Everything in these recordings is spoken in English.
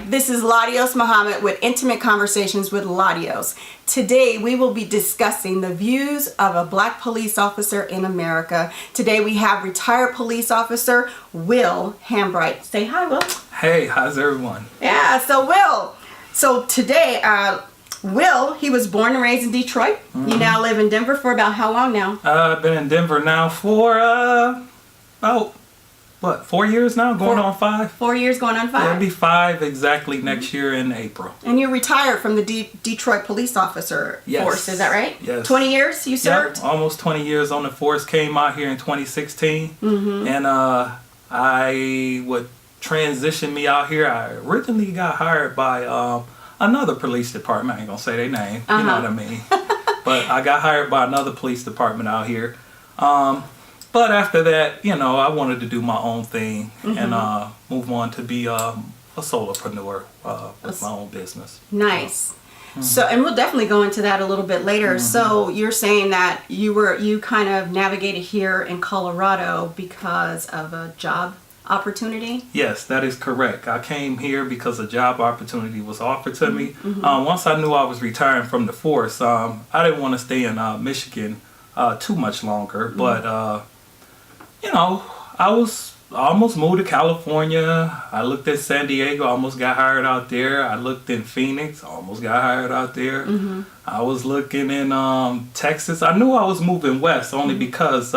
this is LaDios Muhammad with Intimate Conversations with LaDios. Today we will be discussing the views of a black police officer in America. Today we have retired police officer Wil Hambright. Say hi, Wil. Hey, how's everyone? Yeah, so Wil. So today, Wil, he was born and raised in Detroit. You now live in Denver for about how long now? I've been in Denver now for about 4 years now, going on 5. 4 years going on 5? Yeah, it'll be 5 exactly next year in April. And you're retired from the Detroit Police Officer force, is that right? Yes. 20 years you served? Yep, almost 20 years on the force. Came out here in 2016. And I would transition me out here. I originally got hired by another police department. I ain't gonna say their name, you know what I mean. But I got hired by another police department out here. But after that, you know, I wanted to do my own thing and move on to be a solopreneur with my own business. Nice. So, and we'll definitely go into that a little bit later. So you're saying that you kind of navigated here in Colorado because of a job opportunity? Yes, that is correct. I came here because a job opportunity was offered to me. Once I knew I was retiring from the force, I didn't want to stay in Michigan too much longer, but you know, I almost moved to California. I looked at San Diego, almost got hired out there. I looked in Phoenix, almost got hired out there. I was looking in Texas. I knew I was moving west only because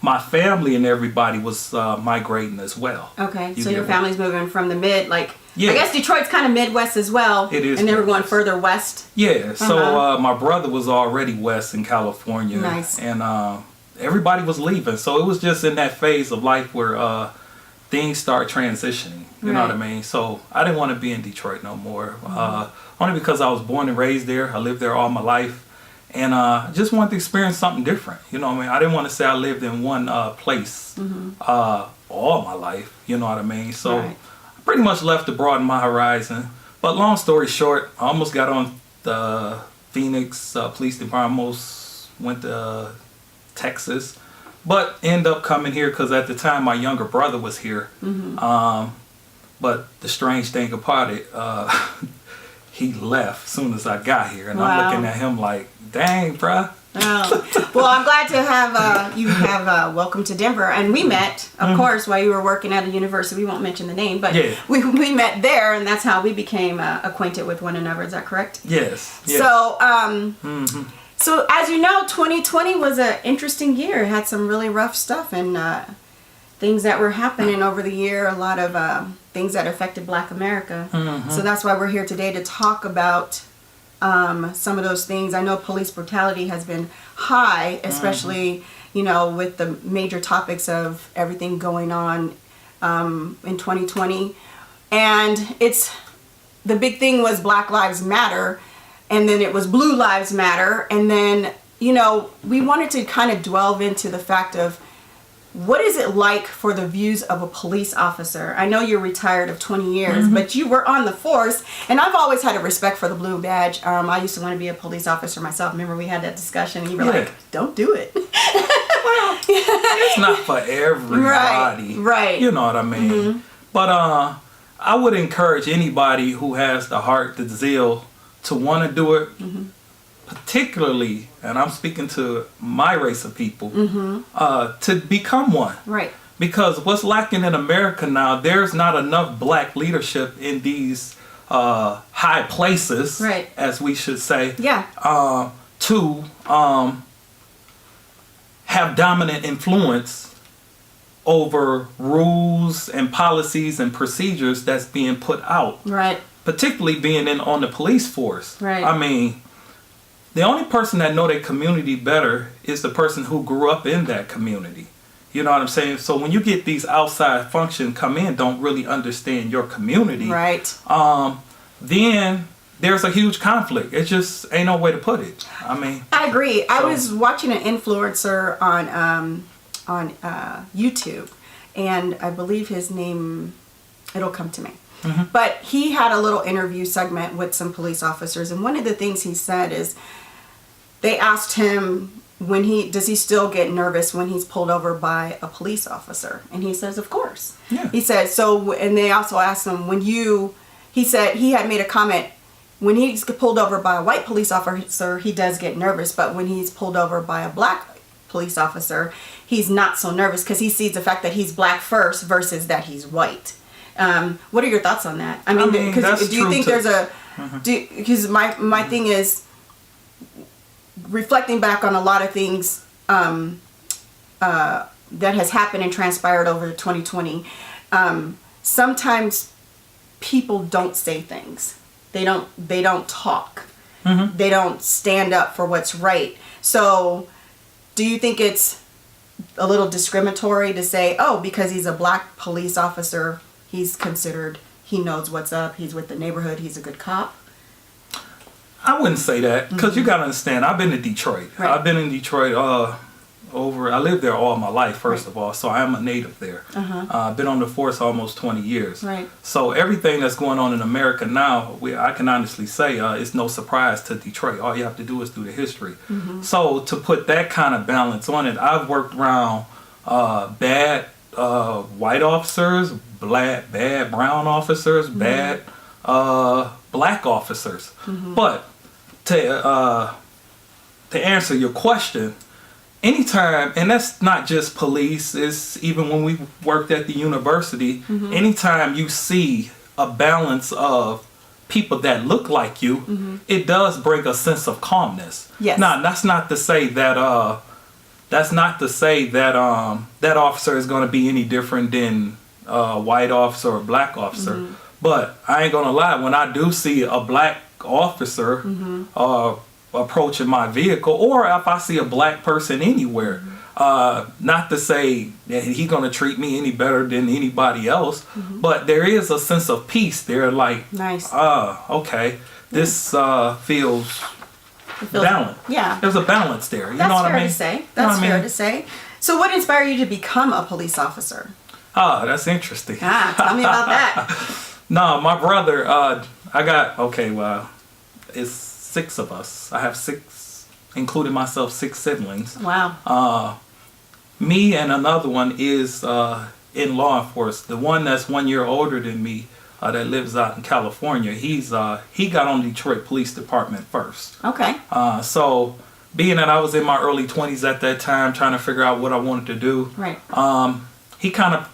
my family and everybody was migrating as well. Okay, so your family's moving from the I Yeah. guess Detroit's kind of Midwest as well. It is. And they were going further west. Yeah, so my brother was already west in California. Nice. And everybody was leaving. So it was just in that phase of life where things start transitioning. You know what I mean? So I didn't want to be in Detroit no more. Only because I was born and raised there. I lived there all my life. And I just wanted to experience something different. You know what I mean? I didn't want to say I lived in one place all my life. You know what I mean? So I pretty much left to broaden my horizon. But long story short, I almost got on the Phoenix Police Department, almost went to Texas, but ended up coming here because at the time my younger brother was here. But the strange thing about it, he left as soon as I got here, and I'm looking at him like, dang, bruh. Oh. Well, I'm glad to have you have welcome to Denver, and we met, of course, while you were working at a university. We won't mention the name, but we met there, and that's how we became acquainted with one another. Is that correct? Yes. So, so as you know, 2020 was an interesting year. It had some really rough stuff and things that were happening over the year. A lot of things that affected Black America. So that's why we're here today to talk about some of those things. I know police brutality has been high, especially you know, with the major topics of everything going on in 2020. And it's the big thing was Black Lives Matter, and then it was Blue Lives Matter, and then you know, we wanted to kind of delve into the fact of what is it like for the views of a police officer? I know you're retired of 20 years, but you were on the force, and I've always had a respect for the blue badge. I used to want to be a police officer myself. Remember we had that discussion, and you were like, don't do it. Well, it's not for everybody. Right. You know what I mean? But I would encourage anybody who has the heart, the zeal to want to do it, particularly, and I'm speaking to my race of people, to become one. Right. Because what's lacking in America now, there's not enough Black leadership in these high places, as we should say, to have dominant influence over rules and policies and procedures that's being put out. Right. Particularly being on the police force. Right. I mean, the only person that know their community better is the person who grew up in that community. You know what I'm saying? So when you get these outside functions come in, don't really understand your community. Right. Then there's a huge conflict. It just ain't no way to put it. I mean, I agree. I was watching an influencer on YouTube, and I believe his name, it'll come to me. But he had a little interview segment with some police officers, and one of the things he said is they asked him, does he still get nervous when he's pulled over by a police officer? And he says, of course. Yeah. He said, so, and they also asked him, he said he had made a comment, when he's pulled over by a white police officer, he does get nervous, but when he's pulled over by a black police officer, he's not so nervous because he sees the fact that he's black first versus that he's white. What are your thoughts on that? I mean, do you think there's a, because my thing is, reflecting back on a lot of things that has happened and transpired over 2020, sometimes people don't say things. They don't talk. They don't stand up for what's right. So do you think it's a little discriminatory to say, oh, because he's a black police officer, he's considered, he knows what's up, he's with the neighborhood, he's a good cop? I wouldn't say that, because you got to understand, I've been to Detroit. Right. I've been in Detroit I lived there all my life, first of all, so I am a native there. I've been on the force almost 20 years. Right. So everything that's going on in America now, I can honestly say it's no surprise to Detroit. All you have to do is do the history. So to put that kind of balance on it, I've worked around bad white officers, bad brown officers, bad black officers. But to answer your question, anytime, and that's not just police, it's even when we worked at the university, anytime you see a balance of people that look like you, it does bring a sense of calmness. Yes. Now, that's not to say that that officer is going to be any different than a white officer or a black officer. But I ain't gonna lie, when I do see a black officer approaching my vehicle, or if I see a black person anywhere, not to say that he's gonna treat me any better than anybody else, but there is a sense of peace there. Like, nice. Okay, this feels balanced. Yeah. There's a balance there. You That's know what I fair mean? to say. You know That's what I fair mean? to say. So what inspired you to become a police officer? That's interesting. Tell me about that. No, my brother, it's 6 of us. I have 6, including myself, 6 siblings. Wow. Me and another one is in law enforcement. The one that's 1 year older than me, that lives out in California, he got on Detroit Police Department first. Okay. So being that I was in my early 20s at that time, trying to figure out what I wanted to do, Right. He kind of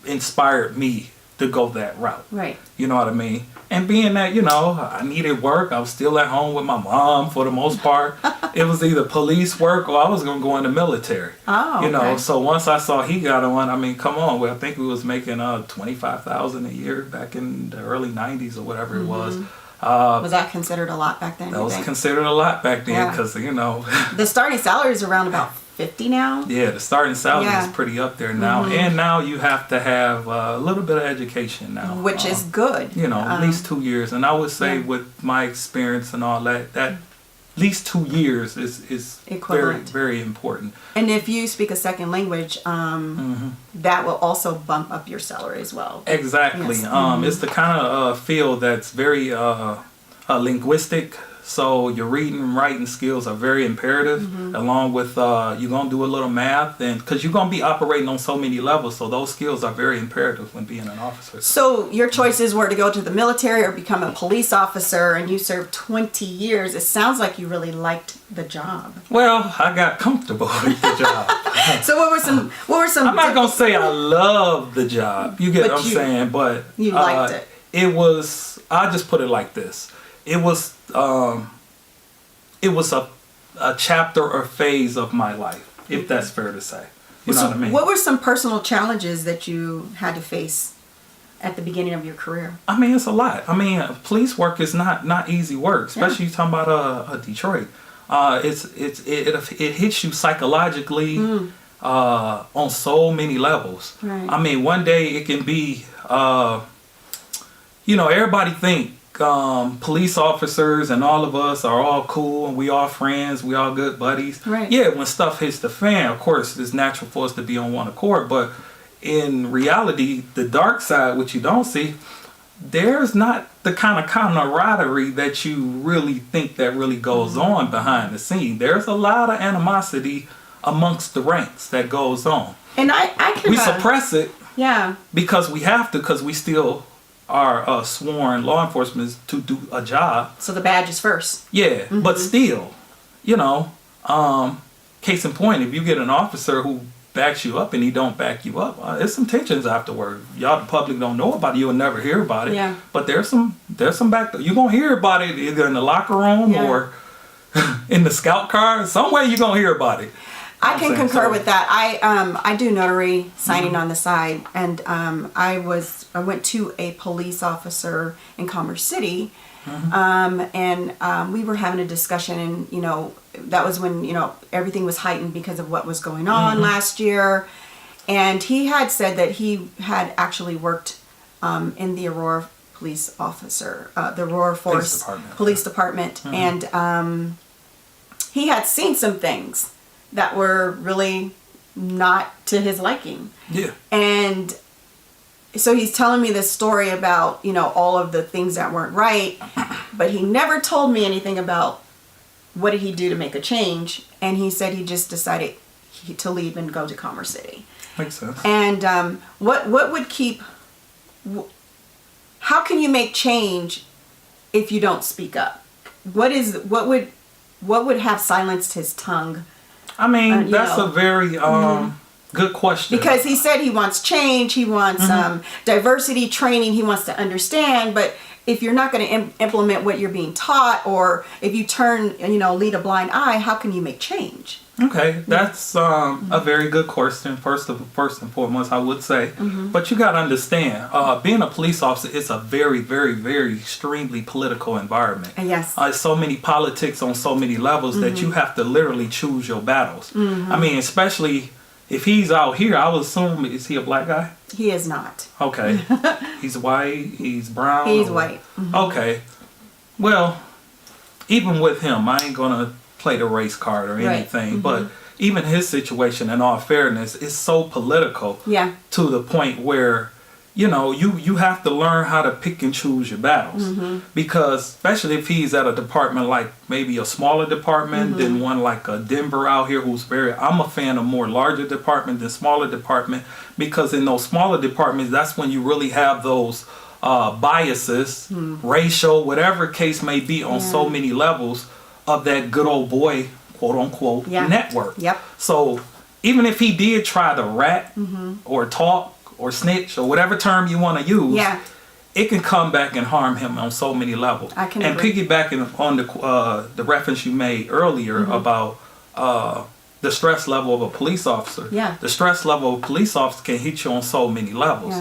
inspired me to go that route. Right. You know what I mean? And being that, I needed work, I was still at home with my mom for the most part. It was either police work or I was going to go in the military. Oh, okay. So once I saw he got on, I mean, come on. Well, I think we was making $25,000 a year back in the early 90s or whatever it was. Was that considered a lot back then? That was considered a lot back then because, The starting salary is around about 50 now. Yeah, the starting salary is pretty up there now. And now you have to have a little bit of education now. Which is good. At least 2 years. And I would say with my experience and all that at least 2 years is very, very important. And if you speak a second language, that will also bump up your salary as well. Exactly. Yes. It's the kind of field that's very linguistic. So your reading and writing skills are very imperative, along with you're going to do a little math, and because you're going to be operating on so many levels. So those skills are very imperative when being an officer. So your choices were to go to the military or become a police officer, and you served 20 years. It sounds like you really liked the job. Well, I got comfortable with the job. So what were some I'm not going to say I love the job. You get what I'm saying? But you liked it. It was, I'll just put it like this. It was a chapter or phase of my life, if that's fair to say. You know what I mean? What were some personal challenges that you had to face at the beginning of your career? I mean, it's a lot. I mean, police work is not easy work, especially you talking about Detroit. It hits you psychologically on so many levels. Right. I mean, one day it can be, everybody think police officers and all of us are all cool and we all friends, we all good buddies. Right. Yeah, when stuff hits the fan, of course, it's natural for us to be on one accord. But in reality, the dark side, which you don't see, there's not the kind of camaraderie that you really think that really goes on behind the scene. There's a lot of animosity amongst the ranks that goes on. And I can... We suppress it Yeah. because we have to, because we still are sworn law enforcement to do a job. So the badge is first. Yeah, but still, you know, case in point, if you get an officer who backs you up and he don't back you up, there's some tensions afterward. Y'all, the public, don't know about it. You'll never hear about it. Yeah. But there's some back. You're gonna hear about it either in the locker room or in the scout car. Some way you're gonna hear about it. I can concur with that. I do notary signing on the side, and I went to a police officer in Commerce City, and we were having a discussion, and you know, that was when, you know, everything was heightened because of what was going on last year, and he had said that he had actually worked in the Aurora police officer, the Aurora Force Police Department, and he had seen some things that were really not to his liking. Yeah. And so he's telling me this story about, you know, all of the things that weren't right, but he never told me anything about what did he do to make a change. And he said he just decided to leave and go to Commerce City. Makes sense. And what would keep... How can you make change if you don't speak up? What would have silenced his tongue? I mean, that's a very good question. Because he said he wants change, he wants diversity training, he wants to understand, but if you're not going to implement what you're being taught, or if you lead a blind eye, how can you make change? Okay, that's a very good question. First and foremost, I would say, but you got to understand, being a police officer is a very, very, very extremely political environment. Yes. So many politics on so many levels that you have to literally choose your battles. I mean, especially if he's out here, I would assume, is he a black guy? He is not. Okay. He's white, he's brown? He's white. Okay. Well, even with him, I ain't going to play the race card or anything, but even his situation, in all fairness, is so political to the point where, you know, you have to learn how to pick and choose your battles, because especially if he's at a department like maybe a smaller department than one like a Denver out here, I'm a fan of more larger department than smaller department, because in those smaller departments, that's when you really have those biases, racial, whatever case may be, on so many levels of that good old boy, quote unquote, network. Yep. So even if he did try to rat or talk or snitch or whatever term you want to use, it can come back and harm him on so many levels. I can agree. Piggybacking on the reference you made earlier about the stress level of a police officer. The stress level of a police officer can hit you on so many levels.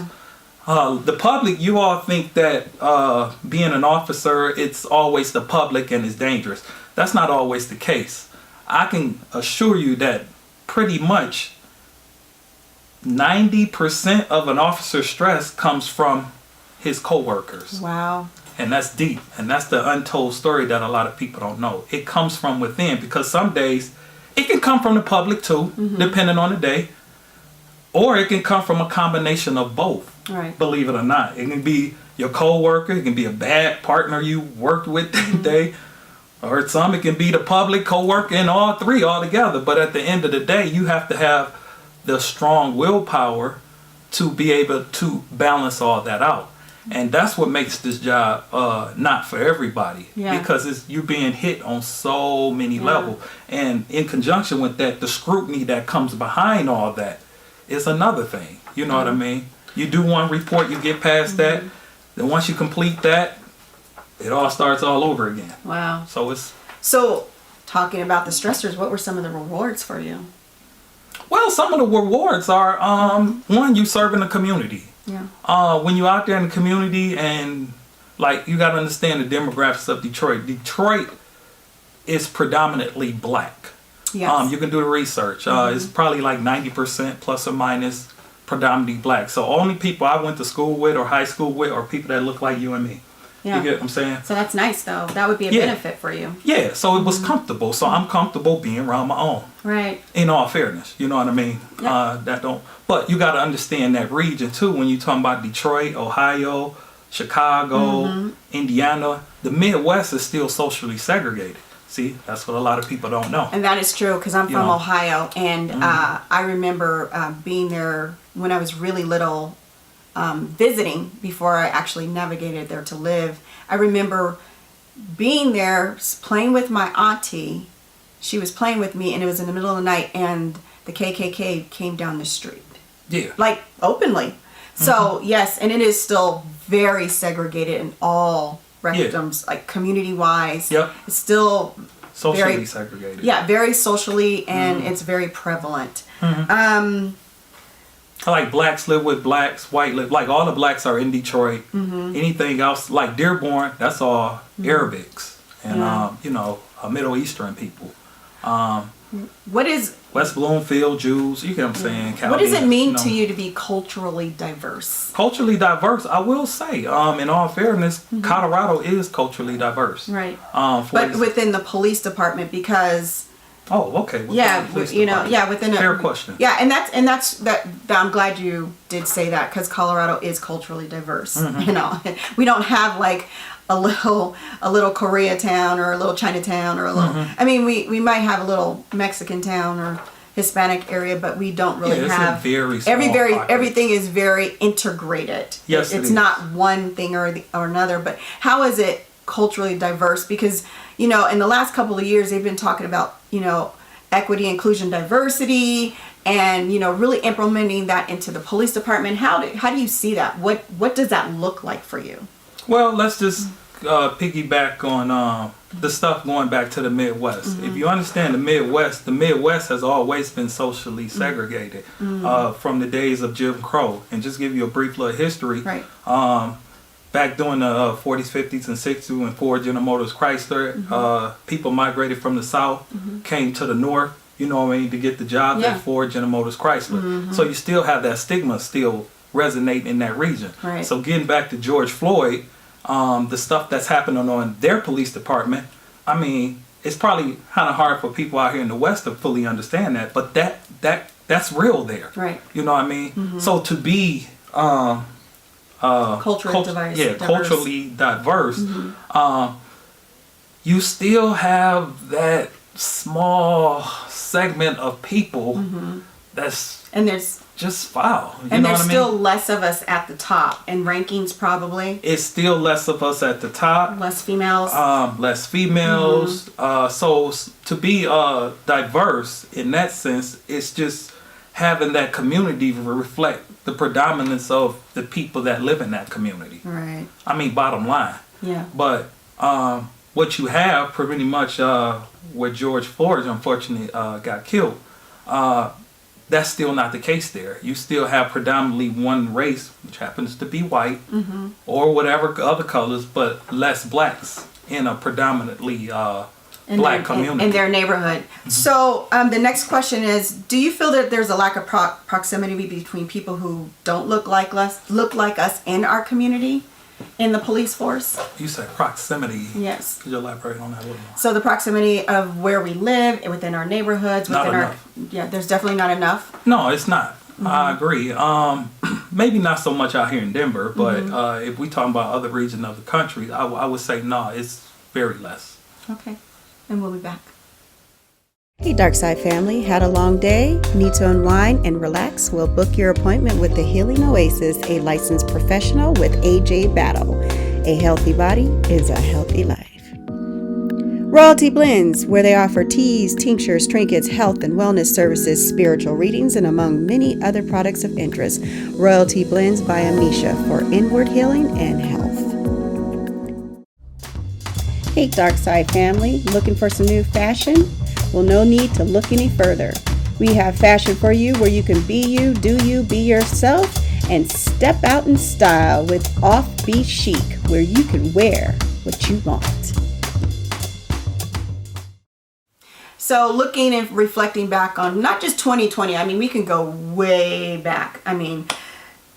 The public, you all think that being an officer, it's always the public and it's dangerous. That's not always the case. I can assure you that pretty much 90% of an officer's stress comes from his coworkers. Wow. And that's deep. And that's the untold story that a lot of people don't know. It comes from within, because some days it can come from the public too, depending on the day. Or it can come from a combination of both. Right. Believe it or not. It can be your coworker, it can be a bad partner you worked with that day. Or it can be the public, coworker, and all three all together. But at the end of the day, you have to have the strong willpower to be able to balance all that out. And that's what makes this job not for everybody. Because you're being hit on so many levels. And in conjunction with that, the scrutiny that comes behind all that is another thing. You know what I mean? You do one report, you get past that. Then once you complete that, it all starts all over again. Wow. So talking about the stressors, what were some of the rewards for you? Well, some of the rewards are, one, you serve in the community. When you're out there in the community, and like, you got to understand the demographics of Detroit. Detroit is predominantly black. You can do the research. It's probably like 90% plus or minus predominantly black. So only people I went to school with or high school with are people that look like you and me. You get what I'm saying? So that's nice, though. That would be a benefit for you. Yeah, so it was comfortable. So I'm comfortable being around my own. Right. In all fairness, you know what I mean? But you got to understand that region, too, when you're talking about Detroit, Ohio, Chicago, Indiana, the Midwest is still socially segregated. See, that's what a lot of people don't know. And that is true because I'm You from know. Ohio, and I remember being there when I was really little, visiting before I actually navigated there to live. I remember being there, playing with my auntie. She was playing with me, and it was in the middle of the night, and the KKK came down the street. Yeah. Like, openly. So, yes, and it is still very segregated in all rectums, like community-wise. Yep. It's still Socially very segregated. Yeah, very socially, and it's very prevalent. Like blacks live with blacks, white live, like all the blacks are in Detroit. Anything else, like Dearborn, that's all Arabics and, you know, Middle Eastern people. What is West Bloomfield Jews, you get what I'm saying? what does it mean know. to you to be culturally diverse? Culturally diverse, I will say, in all fairness, Colorado is culturally diverse. Right. For But within the police department, because okay. you know, within Fair question. Yeah, and that's I'm glad you did say that, because Colorado is culturally diverse. You know, we don't have like a little Koreatown or a little Chinatown or a little. I mean, we might have a little Mexican town or Hispanic area, but we don't really it's have a very small pocket. everything is very integrated. Yes, it's it not is. one thing or another. But how is it culturally diverse? Because, you know, in the last couple of years, they've been talking about, you know, equity, inclusion, diversity, and, you know, really implementing that into the police department. How do you see that? What does that look like for you? Well, let's just piggyback on the stuff going back to the Midwest. If you understand the Midwest has always been socially segregated from the days of Jim Crow. And just give you a brief little history. Right. Back during the 40s, 50s, and 60s, when Ford, General Motors, Chrysler, people migrated from the South, came to the North, you know what I mean, to get the jobs at Ford, General Motors, Chrysler. So you still have that stigma still resonate in that region. Right. So getting back to George Floyd, the stuff that's happening on their police department, I mean, it's probably kind of hard for people out here in the West to fully understand that, but that's real there. Right. You know what I mean? So to be Culturally diverse. culturally diverse, you still have that small segment of people that's And there's just foul. You and know there's what I still mean? less of us at the top, and rankings probably It's still less of us at the top. less females. Less females. So to be diverse in that sense, it's just having that community reflect the predominance of the people that live in that community. Right. I mean, bottom line. Yeah. But what you have pretty much where George Floyd unfortunately got killed, that's still not the case there. You still have predominantly one race, which happens to be white, or whatever other colors, but less blacks in a predominantly black community. in their neighborhood. So the next question is: do you feel that there's a lack of proximity between people who don't look like us in our community, in the police force? You said proximity. Yes. Could you elaborate on that a little more? So the proximity of where we live, within our neighborhoods, Not within enough. there's definitely not enough. No, it's not. I agree. Maybe not so much out here in Denver, but if we talking about other regions of the country, I would say no, it's very less. Okay. And we'll be back. Hey Darkside family, had a long day? Need to unwind and relax? Well, book your appointment with the Healing Oasis, a licensed professional with AJ Battle. A healthy body is a healthy life. Royalty Blends, where they offer teas, tinctures, trinkets, health and wellness services, spiritual readings, and among many other products of interest. Royalty Blends by Amisha for inward healing and health. Hey Darkside family, looking for some new fashion? Well, no need to look any further. We have fashion for you where you can be you, do you, be yourself, and step out in style with Offbeat Chic, where you can wear what you want. So looking and reflecting back on not just 2020, I mean, we can go way back. I mean,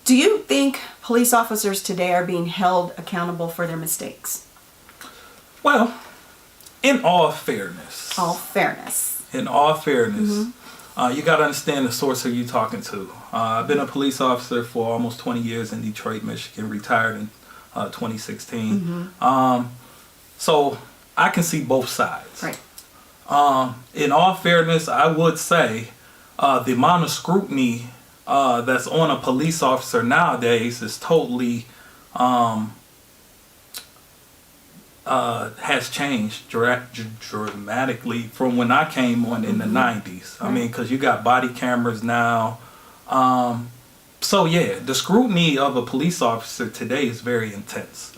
do you think police officers today are being held accountable for their mistakes? Well, in all fairness, In you got to understand the source who you're talking to. I've been a police officer for almost 20 years in Detroit, Michigan, retired in 2016. So I can see both sides. Right. In all fairness, I would say the amount of scrutiny that's on a police officer nowadays is totally has changed dramatically from when I came on in the 90s. I mean, because you got body cameras now. So yeah, the scrutiny of a police officer today is very intense.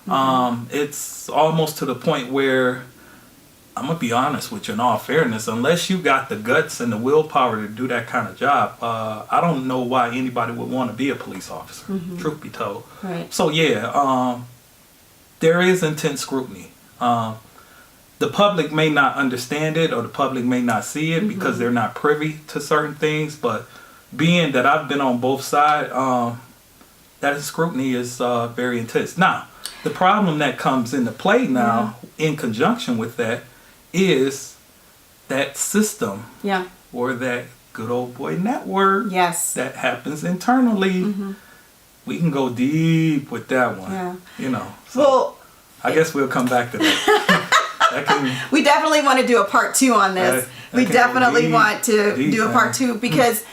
It's almost to the point where, I'm going to be honest with you, in all fairness, unless you got the guts and the willpower to do that kind of job, I don't know why anybody would want to be a police officer, truth be told. Right. So yeah, there is intense scrutiny. The public may not understand it, or the public may not see it because they're not privy to certain things, but being that I've been on both sides, that scrutiny is very intense. Now, the problem that comes into play now in conjunction with that is that system or that good old boy network that happens internally. We can go deep with that one, you know. So Well, I guess we'll come back to that. we definitely want to do a part 2 on this. We definitely want to do a part 2 because,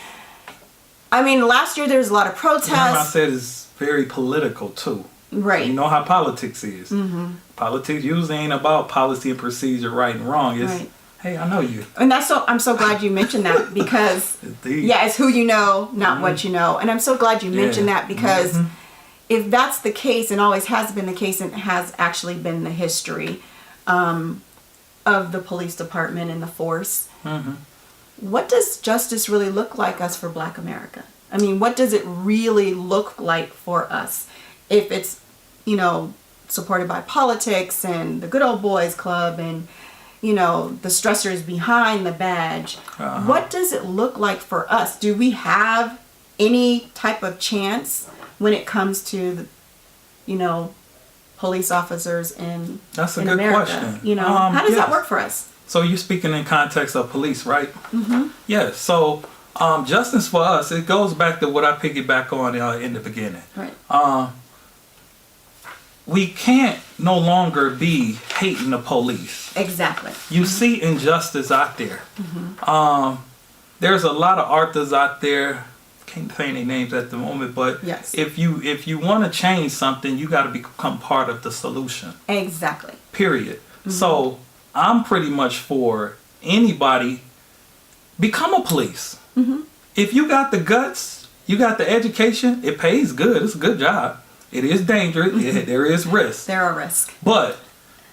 I mean, last year there was a lot of protests. Remember I said it's very political too. Right. You know how politics is. Politics usually ain't about policy and procedure, right and wrong. It's, hey, I know you. And I'm so glad you mentioned that because, it's who you know, not what you know. And I'm so glad you mentioned that because if that's the case, and always has been the case, and has actually been the history of the police department and the force, what does justice really look like us for Black America? I mean, what does it really look like for us if it's, you know, supported by politics and the good old boys club and, you know, the stressors behind the badge? What does it look like for us? Do we have any type of chance when it comes to, you know, police officers in That's a in good America? question. You know, how does that work for us? So you're speaking in context of police, right? Yeah. So justice for us, it goes back to what I piggyback on in the beginning. Right. We can't no longer be hating the police. Exactly. You see injustice out there. There's a lot of authors out there. Can't say any names at the moment, but if you want to change something, you got to become part of the solution. Exactly. Period. So I'm pretty much for anybody become a police. If you got the guts, you got the education, it pays good. It's a good job. It is dangerous. There is risk. There are risks. But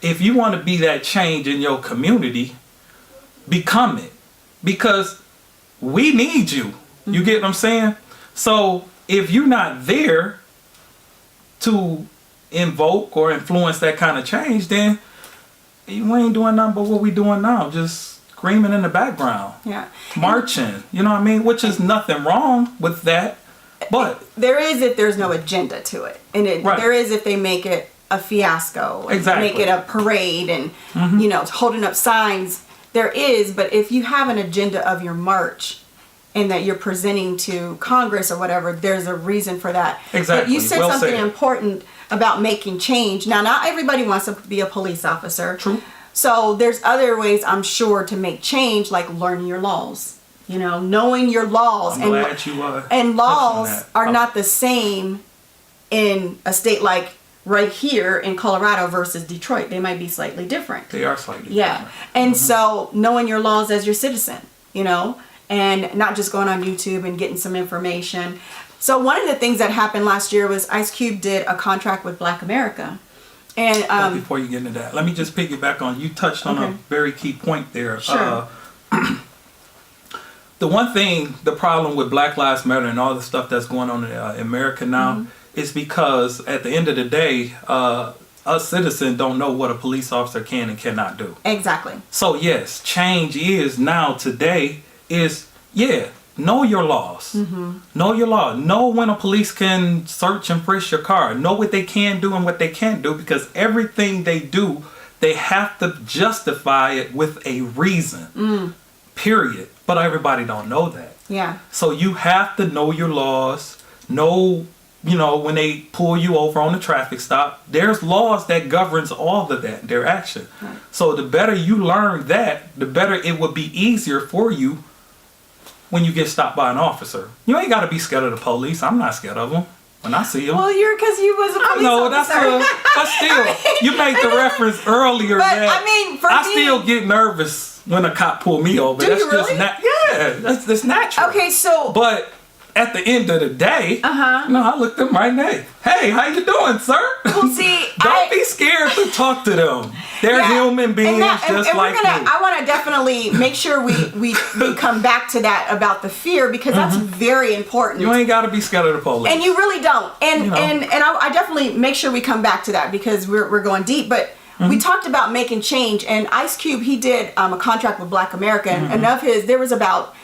if you want to be that change in your community, become it. Because we need you. You get what I'm saying? So if you're not there to invoke or influence that kind of change, then you ain't doing nothing but what we doing now. Just screaming in the background. Yeah. Marching. You know what I mean? Which is nothing wrong with that. But there is if there's no agenda to it. And there is if they make it a fiasco. And make it a parade and, you know, holding up signs. There is, but if you have an agenda of your march and that you're presenting to Congress or whatever, there's a reason for that. Exactly. But you said something important about making change. Now, not everybody wants to be a police officer. True. So there's other ways, I'm sure, to make change, like learning your laws. You know, knowing your laws. I'm glad you and laws are not the same in a state like right here in Colorado versus Detroit. They might be slightly different. They are slightly different. And so knowing your laws as your citizen, you know, and not just going on YouTube and getting some information. So one of the things that happened last year was Ice Cube did a contract with Black America. And before you get into that, let me just piggyback on, you touched on a very key point there. Sure. The one thing, the problem with Black Lives Matter and all the stuff that's going on in America now is because at the end of the day, us citizens don't know what a police officer can and cannot do. Exactly. So yes, change is now today is, know your laws. Know your law. Know when a police can search and frisk your car. Know what they can do and what they can't do, because everything they do, they have to justify it with a reason. Period. But everybody don't know that. Yeah. So you have to know your laws, know when they pull you over on the traffic stop, there's laws that governs all of that, their action. Right. So the better you learn that, the better it would be easier for you when you get stopped by an officer. You ain't got to be scared of the police. I'm not scared of them when I see them. Well, because you was a police officer. But still, you made the reference earlier but, that I me, still get nervous when a cop pull me over. Do That's you really? that's natural. Okay, so But at the end of the day, I looked them right in the eye. Hey, how you doing, sir? well, see, Don't be scared to talk to them. They're human beings just like you. I want to definitely make sure we come back to that about the fear, because that's very important. You ain't got to be scared of the police. And you really don't. And I definitely make sure we come back to that, because we're going deep. But we talked about making change, and Ice Cube, he did a contract with Black America, and of his, there was about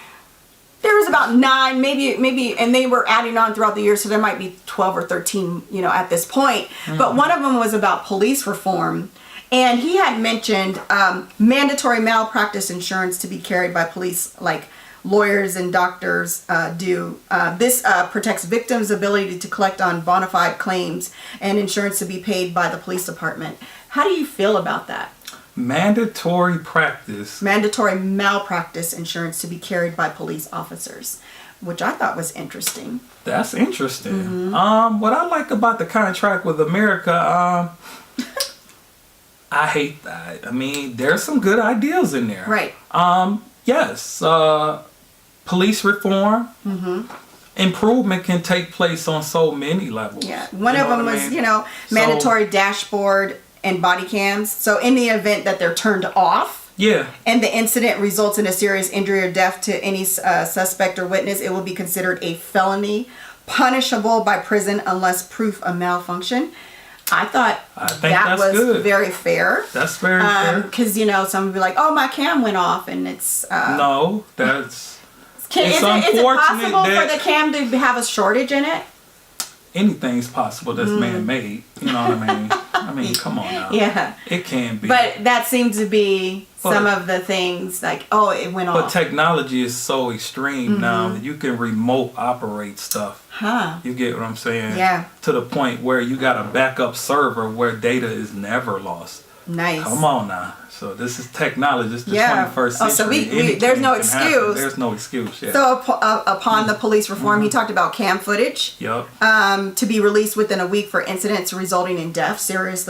9, maybe, and they were adding on throughout the years, so there might be 12 or 13, at this point. But one of them was about police reform, and he had mentioned mandatory malpractice insurance to be carried by police, like lawyers and doctors do. This protects victims' ability to collect on bona fide claims and insurance to be paid by the police department. How do you feel about that? Mandatory malpractice insurance to be carried by police officers, which I thought was interesting. That's interesting. What I like about the contract with America, I hate that. I mean, there's some good ideas in there. Right. Yes. Police reform. Improvement can take place on so many levels. Yeah. One of them was, mandatory dashboard and body cams. So in the event that they're turned off, and the incident results in a serious injury or death to any suspect or witness, it will be considered a felony, punishable by prison unless proof of malfunction. I think that was good. Very fair. That's very fair. Because some would be like, "Oh, my cam went off," and it's no, that's. Is it possible for the cam to have a shortage in it? Anything's possible that's man-made. You know what I mean? I mean, come on now. Yeah. It can be. But that seems to be some of the things, like, it went off. But technology is so extreme now that you can remote operate stuff. You get what I'm saying? Yeah. To the point where you got a backup server where data is never lost. Nice. Come on now. So this is technology. This is the 21st century. So there's no excuse. There's no excuse. Yeah. So upon the police reform, he talked about cam footage. Yep. To be released within a week for incidents resulting in death, serious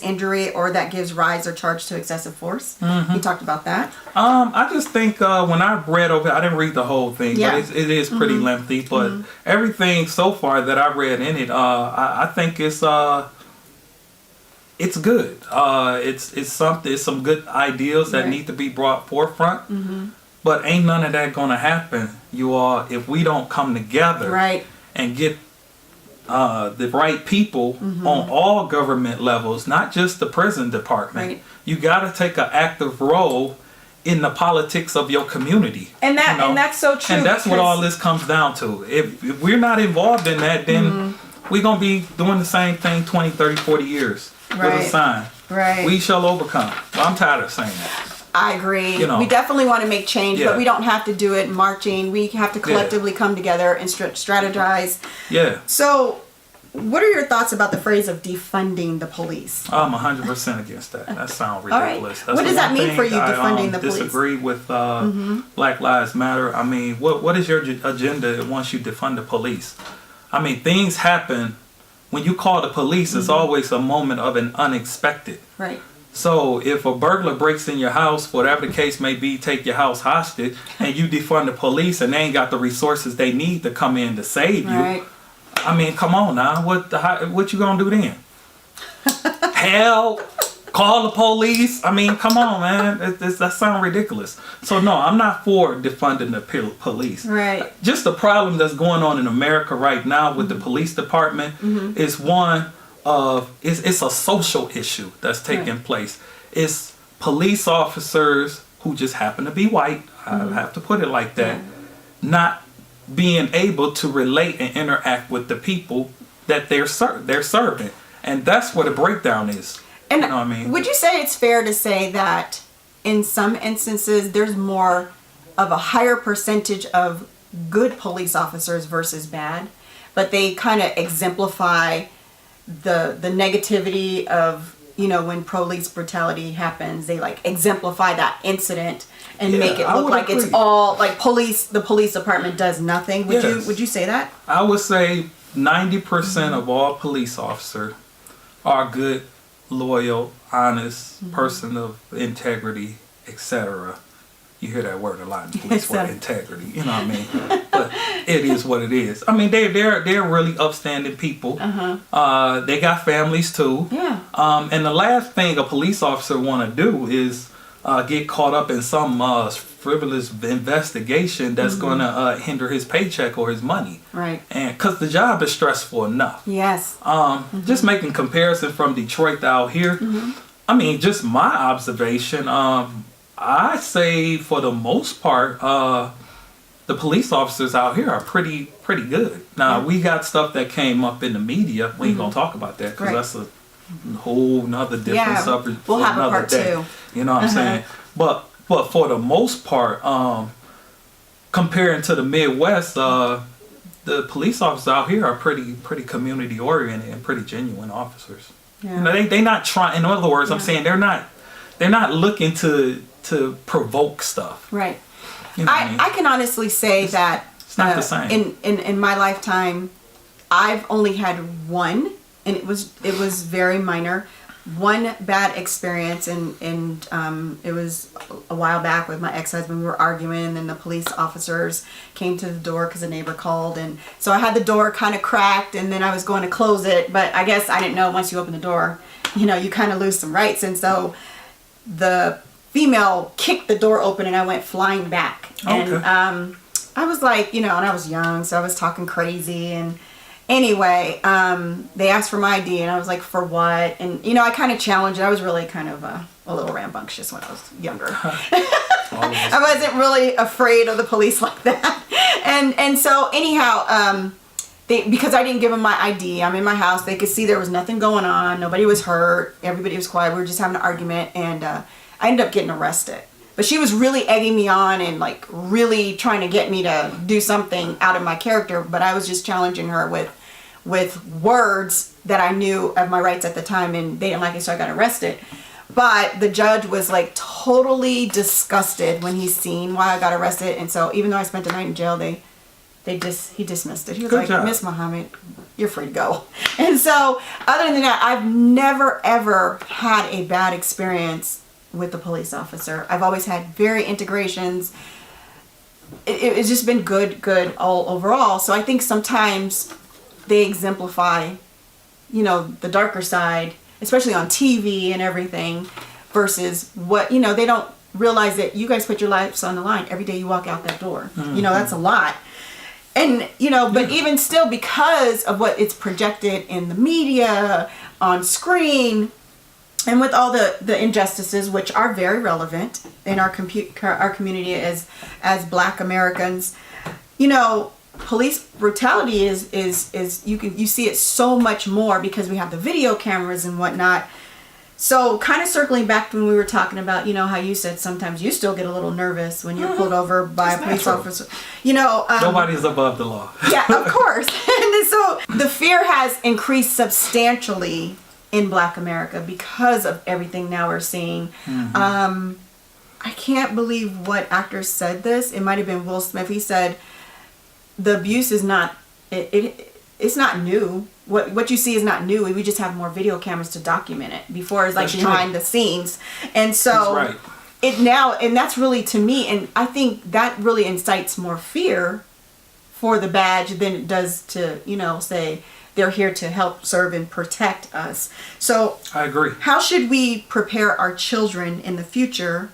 injury, or that gives rise or charge to excessive force. He talked about that. I just think when I read over, I didn't read the whole thing, but it is pretty lengthy. But everything so far that I read in it, I think it's good. It's some good ideas that need to be brought forefront. But ain't none of that gonna happen, you all, if we don't come together and get the right people on all government levels, not just the prison department. You gotta take an active role in the politics of your community. And that's so true. And that's what all this comes down to. If we're not involved in that, then we're gonna be doing the same thing 20, 30, 40 years. With a sign. We shall overcome. Well, I'm tired of saying that. I agree. We definitely want to make change, but we don't have to do it marching. We have to collectively come together and strategize. Yeah. So, what are your thoughts about the phrase of defunding the police? I'm 100% against that. That sounds ridiculous. What does that mean for you, defunding the police? I disagree with Black Lives Matter. I mean, what is your agenda once you defund the police? I mean, things happen. When you call the police, it's always a moment of an unexpected. Right. So if a burglar breaks in your house, whatever the case may be, take your house hostage, and you defund the police and they ain't got the resources they need to come in to save you. I mean, come on now. What you gonna do then? Hell, call the police. I mean, come on, man. That sounds ridiculous. So no, I'm not for defunding the police. Right. Just the problem that's going on in America right now with the police department is one of it's a social issue that's taking place. It's police officers who just happen to be white. I have to put it like that. Not being able to relate and interact with the people that they're serving, and that's where the breakdown is. And you know what I mean? Would you say it's fair to say that in some instances there's more of a higher percentage of good police officers versus bad? but they kind of exemplify the negativity of, you know, when police brutality happens. They like exemplify that incident and make it look like it's all like the police department does nothing. Would you say that? I would say 90% of all police officers are good, loyal, honest, person of integrity, etc. You hear that word a lot in the police word, integrity. You know what I mean? But it is what it is. I mean, they're really upstanding people. They got families too. Yeah. And the last thing a police officer want to do is get caught up in some frivolous investigation that's going to hinder his paycheck or his money. Right. And because the job is stressful enough. Yes. Just making comparison from Detroit to out here. I mean, just my observation. I say for the most part, the police officers out here are pretty good. Now we got stuff that came up in the media. We ain't gonna talk about that because that's a whole nother different subject. We'll have a part day. 2. You know what I'm saying? But for the most part, comparing to the Midwest, the police officers out here are pretty community oriented and pretty genuine officers. Yeah. You know, they not trying. In other words, I'm saying they're not looking to provoke stuff. Right. You know what I mean? I can honestly say that it's not the same. In my lifetime, I've only had one, and it was very minor. One bad experience, and it was a while back with my ex-husband. We were arguing, and the police officers came to the door because a neighbor called, and so I had the door kind of cracked, and then I was going to close it, but I guess I didn't know once you open the door, you know, you kind of lose some rights, and so the female kicked the door open and I went flying back. Okay. And I was like, you know, and I was young, so I was talking crazy. And anyway, they asked for my ID and I was like, for what? And, you know, I kind of challenged it. I was really kind of a little rambunctious when I was younger. I wasn't really afraid of the police like that. And so anyhow, because I didn't give them my ID, I'm in my house, they could see there was nothing going on. Nobody was hurt. Everybody was quiet. We were just having an argument, and I ended up getting arrested. But she was really egging me on and like really trying to get me to do something out of my character. But I was just challenging her with words that I knew of my rights at the time, and they didn't like it, so I got arrested. But the judge was like totally disgusted when he seen why I got arrested. And so even though I spent the night in jail, he dismissed it. He was like, Miss Muhammad, you're free to go. And so other than that, I've never ever had a bad experience with the police officer. I've always had very integrations. It's just been good all overall. So I think sometimes they exemplify, you know, the darker side, especially on TV and everything, versus what, you know, they don't realize that you guys put your lives on the line every day you walk out that door. Mm-hmm. You know, that's a lot. And, you know, but even still, because of what it's projected in the media, on screen, and with all the injustices, which are very relevant in our community as Black Americans, you know, police brutality is you see it so much more because we have the video cameras and whatnot. So kind of circling back to when we were talking about, you know, how you said sometimes you still get a little nervous when you're pulled over by a police officer. You know, nobody's above the law. Yeah, of course. And so the fear has increased substantially in Black America because of everything now we're seeing. Mm-hmm. I can't believe what actor said this. It might have been Will Smith. He said the abuse is not it's not new. What you see is not new. We just have more video cameras to document it. Before it's like behind the scenes. And so right. It now, and that's really to me, and I think that really incites more fear for the badge than it does to, you know, say they're here to help serve and protect us. So I agree. How should we prepare our children in the future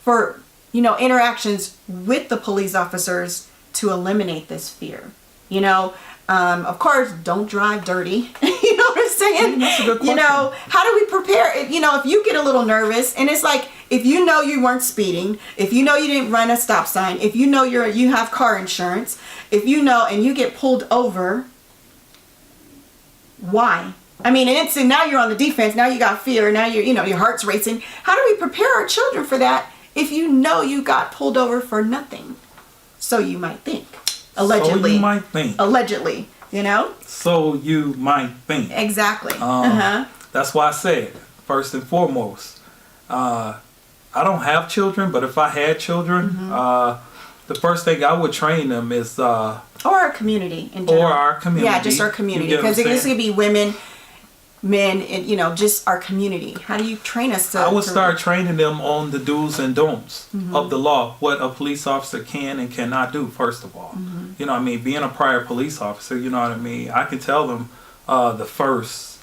for, you know, interactions with the police officers to eliminate this fear? You know, of course, don't drive dirty. You know what I'm saying? That's a good question. You know, how do we prepare? You know, if you get a little nervous, and it's like, if you know you weren't speeding, if you know you didn't run a stop sign, if you know you have car insurance, if you know, and you get pulled over, why? I mean, and now you're on the defense. Now you got fear. Now your heart's racing. How do we prepare our children for that if you know you got pulled over for nothing? So you might think. Allegedly. So you might think. Allegedly. you know? So you might think. Exactly. That's why I said, first and foremost, I don't have children, but if I had children, the first thing I would train them is... or our community in general. Or our community. Yeah, just our community. Because this could be women, men, and, you know, just our community. How do you train us to... I would start training them on the do's and don'ts of the law, what a police officer can and cannot do, first of all. You know what I mean? Being a prior police officer, you know what I mean? I can tell them the first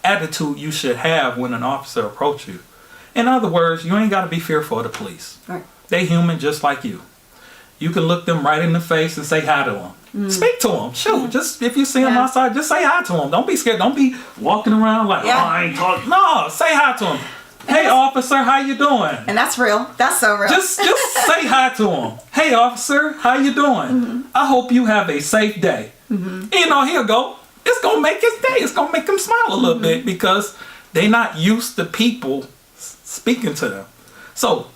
attitude you should have when an officer approaches you. In other words, you ain't got to be fearful of the police. Right. They human just like you. You can look them right in the face and say hi to them. Speak to them. Shoot, just if you see them outside, just say hi to them. Don't be scared. Don't be walking around like, oh, I ain't talking. No, say hi to them. Hey, officer, how you doing? And that's real. That's so real. Just say hi to them. Hey, officer, how you doing? I hope you have a safe day. You know, he'll go. It's going to make his day. It's going to make him smile a little bit because they're not used to people speaking to them. So,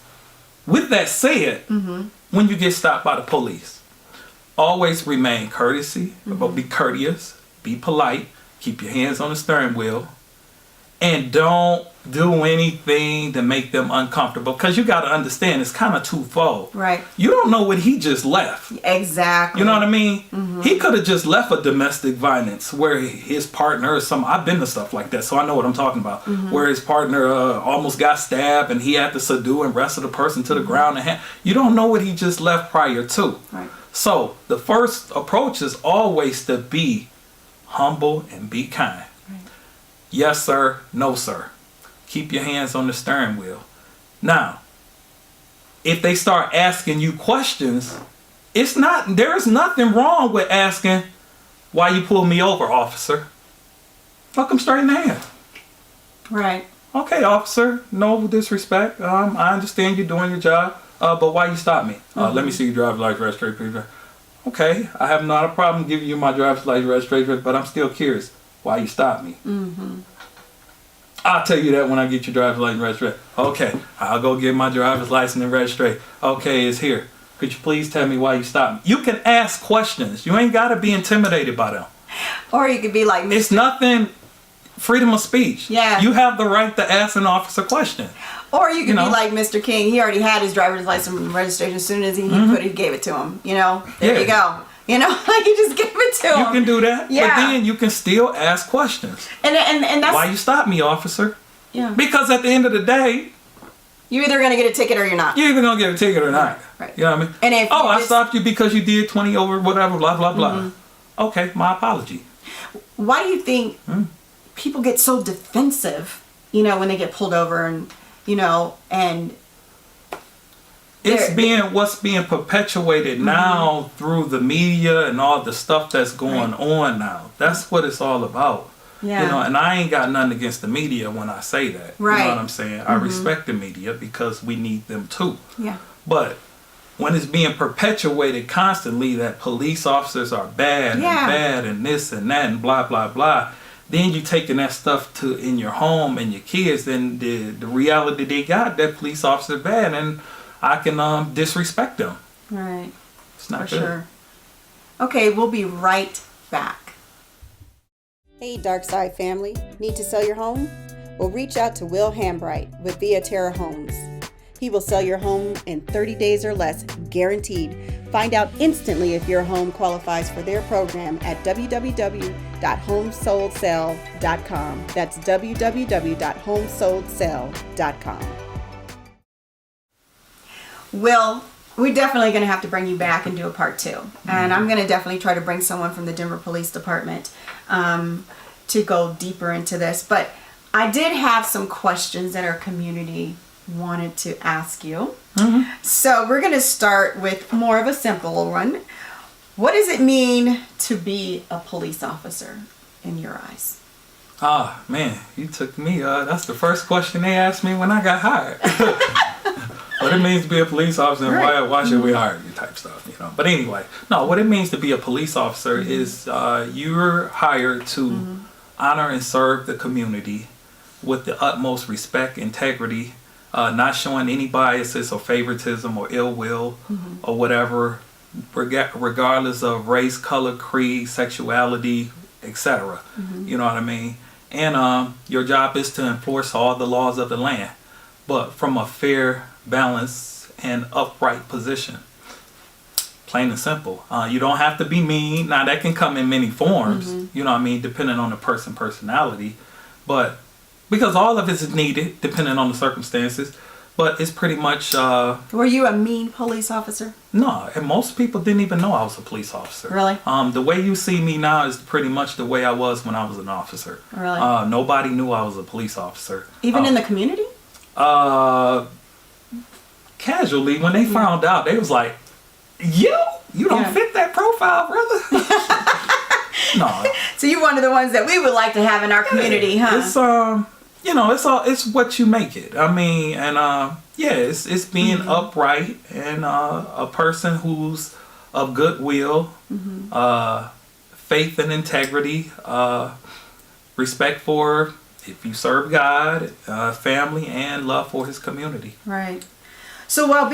with that said, when you get stopped by the police, always remain courtesy, but be courteous, be polite, keep your hands on the steering wheel, and don't do anything to make them uncomfortable, because you got to understand it's kind of twofold. Right. You don't know what he just left. Exactly. You know what I mean? He could have just left a domestic violence where his partner or some, I've been to stuff like that, so I know what I'm talking about, where his partner almost got stabbed and he had to subdue and wrestle the person to the ground. And you don't know what he just left prior to. Right. So the first approach is always to be humble and be kind. Right. Yes, sir. No, sir. Keep your hands on the steering wheel. Now, if they start asking you questions, there's nothing wrong with asking, why you pulled me over, officer? Look them straight in the hand. Right. Okay, officer, no disrespect. I understand you're doing your job, but why you stop me? Let me see your driver's license registration. Okay, I have not a problem giving you my driver's license registration, but I'm still curious. Why you stop me? I'll tell you that when I get your driver's license registration. Okay, I'll go get my driver's license and registration. Okay, it's here. Could you please tell me why you stopped me? You can ask questions. You ain't got to be intimidated by them. Or you could be like... It's nothing... Freedom of speech. Yeah. You have the right to ask an officer a question. Or you could be like Mr. King. He already had his driver's license and registration as soon as he gave it to him. You know? There you go. You know, like you just give it to him. You can do that. Yeah. But then you can still ask questions. And that's... Why you stop me, officer? Yeah. Because at the end of the day... You're either going to get a ticket or you're not. You're either going to get a ticket or not. Right. You know what I mean? And if I stopped you because you did 20 over whatever, blah, blah, blah. Okay, my apology. Why do you think people get so defensive, you know, when they get pulled over and, you know, and... What's being perpetuated now through the media and all the stuff that's going on now. That's what it's all about. Yeah. You know, and I ain't got nothing against the media when I say that. Right. You know what I'm saying? I respect the media because we need them too. Yeah. But when it's being perpetuated constantly that police officers are bad and bad and this and that and blah, blah, blah, then you taking that stuff to in your home and your kids, then the reality they got, that police officer bad, and I can disrespect them. Right. It's not For good. sure. Okay, we'll be right back. Hey, Darkside family. Need to sell your home? Well, reach out to Wil Hambright with ViaTerra Homes. He will sell your home in 30 days or less, guaranteed. Find out instantly if your home qualifies for their program at www.homesoldsell.com. That's www.homesoldsell.com. Will, we're definitely going to have to bring you back and do a part 2. And I'm going to definitely try to bring someone from the Denver Police Department to go deeper into this. But I did have some questions that our community wanted to ask you. So we're going to start with more of a simple one. What does it mean to be a police officer in your eyes? Ah, man, you took me. That's the first question they asked me when I got hired. What it means to be a police officer and why should we hire you type stuff, you know. But anyway, no, what it means to be a police officer is you're hired to honor and serve the community with the utmost respect, integrity, not showing any biases or favoritism or ill will or whatever, regardless of race, color, creed, sexuality, etc. You know what I mean? And your job is to enforce all the laws of the land, but from a fair, balanced, and upright position. Plain and simple. You don't have to be mean. Now that can come in many forms, you know what I mean, depending on the personality. But because all of it is needed, depending on the circumstances. But it's pretty much... Were you a mean police officer? No, and most people didn't even know I was a police officer. Really? The way you see me now is pretty much the way I was when I was an officer. Really? Nobody knew I was a police officer. Even in the community? Casually, when they found out, they was like, you don't fit that profile, brother. No. So you're one of the ones that we would like to have in our community, huh? It's it's what you make it. I mean, and it's being upright and a person who's of goodwill, faith and integrity, respect for, if you serve God, family, and love for his community. Right. So while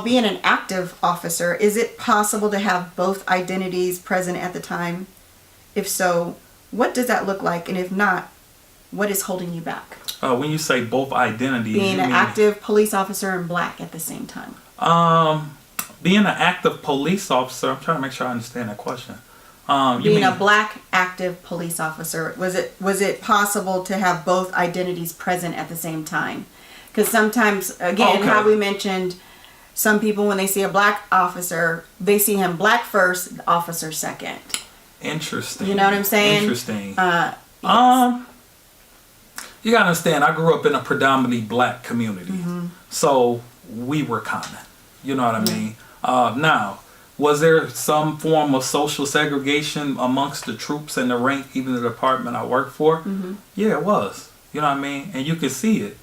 being an active officer, is it possible to have both identities present at the time? If so, what does that look like? And if not, what is holding you back? When you say both identities, being an active police officer and black at the same time. Being an active police officer, I'm trying to make sure I understand that question. Being a black active police officer, was it possible to have both identities present at the same time? Because sometimes, again, how we mentioned, some people when they see a black officer, they see him black first, officer second. Interesting. You know what I'm saying? Interesting. Yes. You gotta understand, I grew up in a predominantly black community, so we were common. You know what I mean? Now, was there some form of social segregation amongst the troops and the rank, even the department I worked for? Yeah, it was. You know what I mean? And you can see it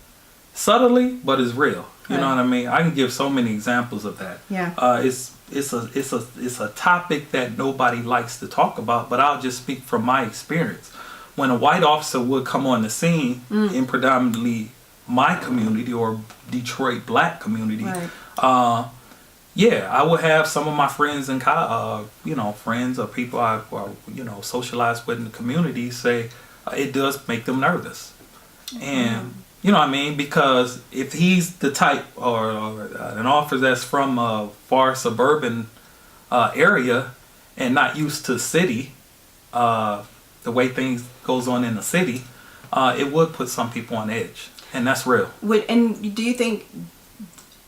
subtly, but it's real. You know what I mean? I can give so many examples of that. Yeah. It's a topic that nobody likes to talk about, but I'll just speak from my experience. When a white officer would come on the scene in predominantly my community or Detroit black community, I would have some of my friends and friends or people I socialized with in the community say it does make them nervous. And you know what I mean? Because if he's the type or an officer that's from a far suburban area and not used to city, the way things goes on in the city, it would put some people on edge. And that's real. And do you think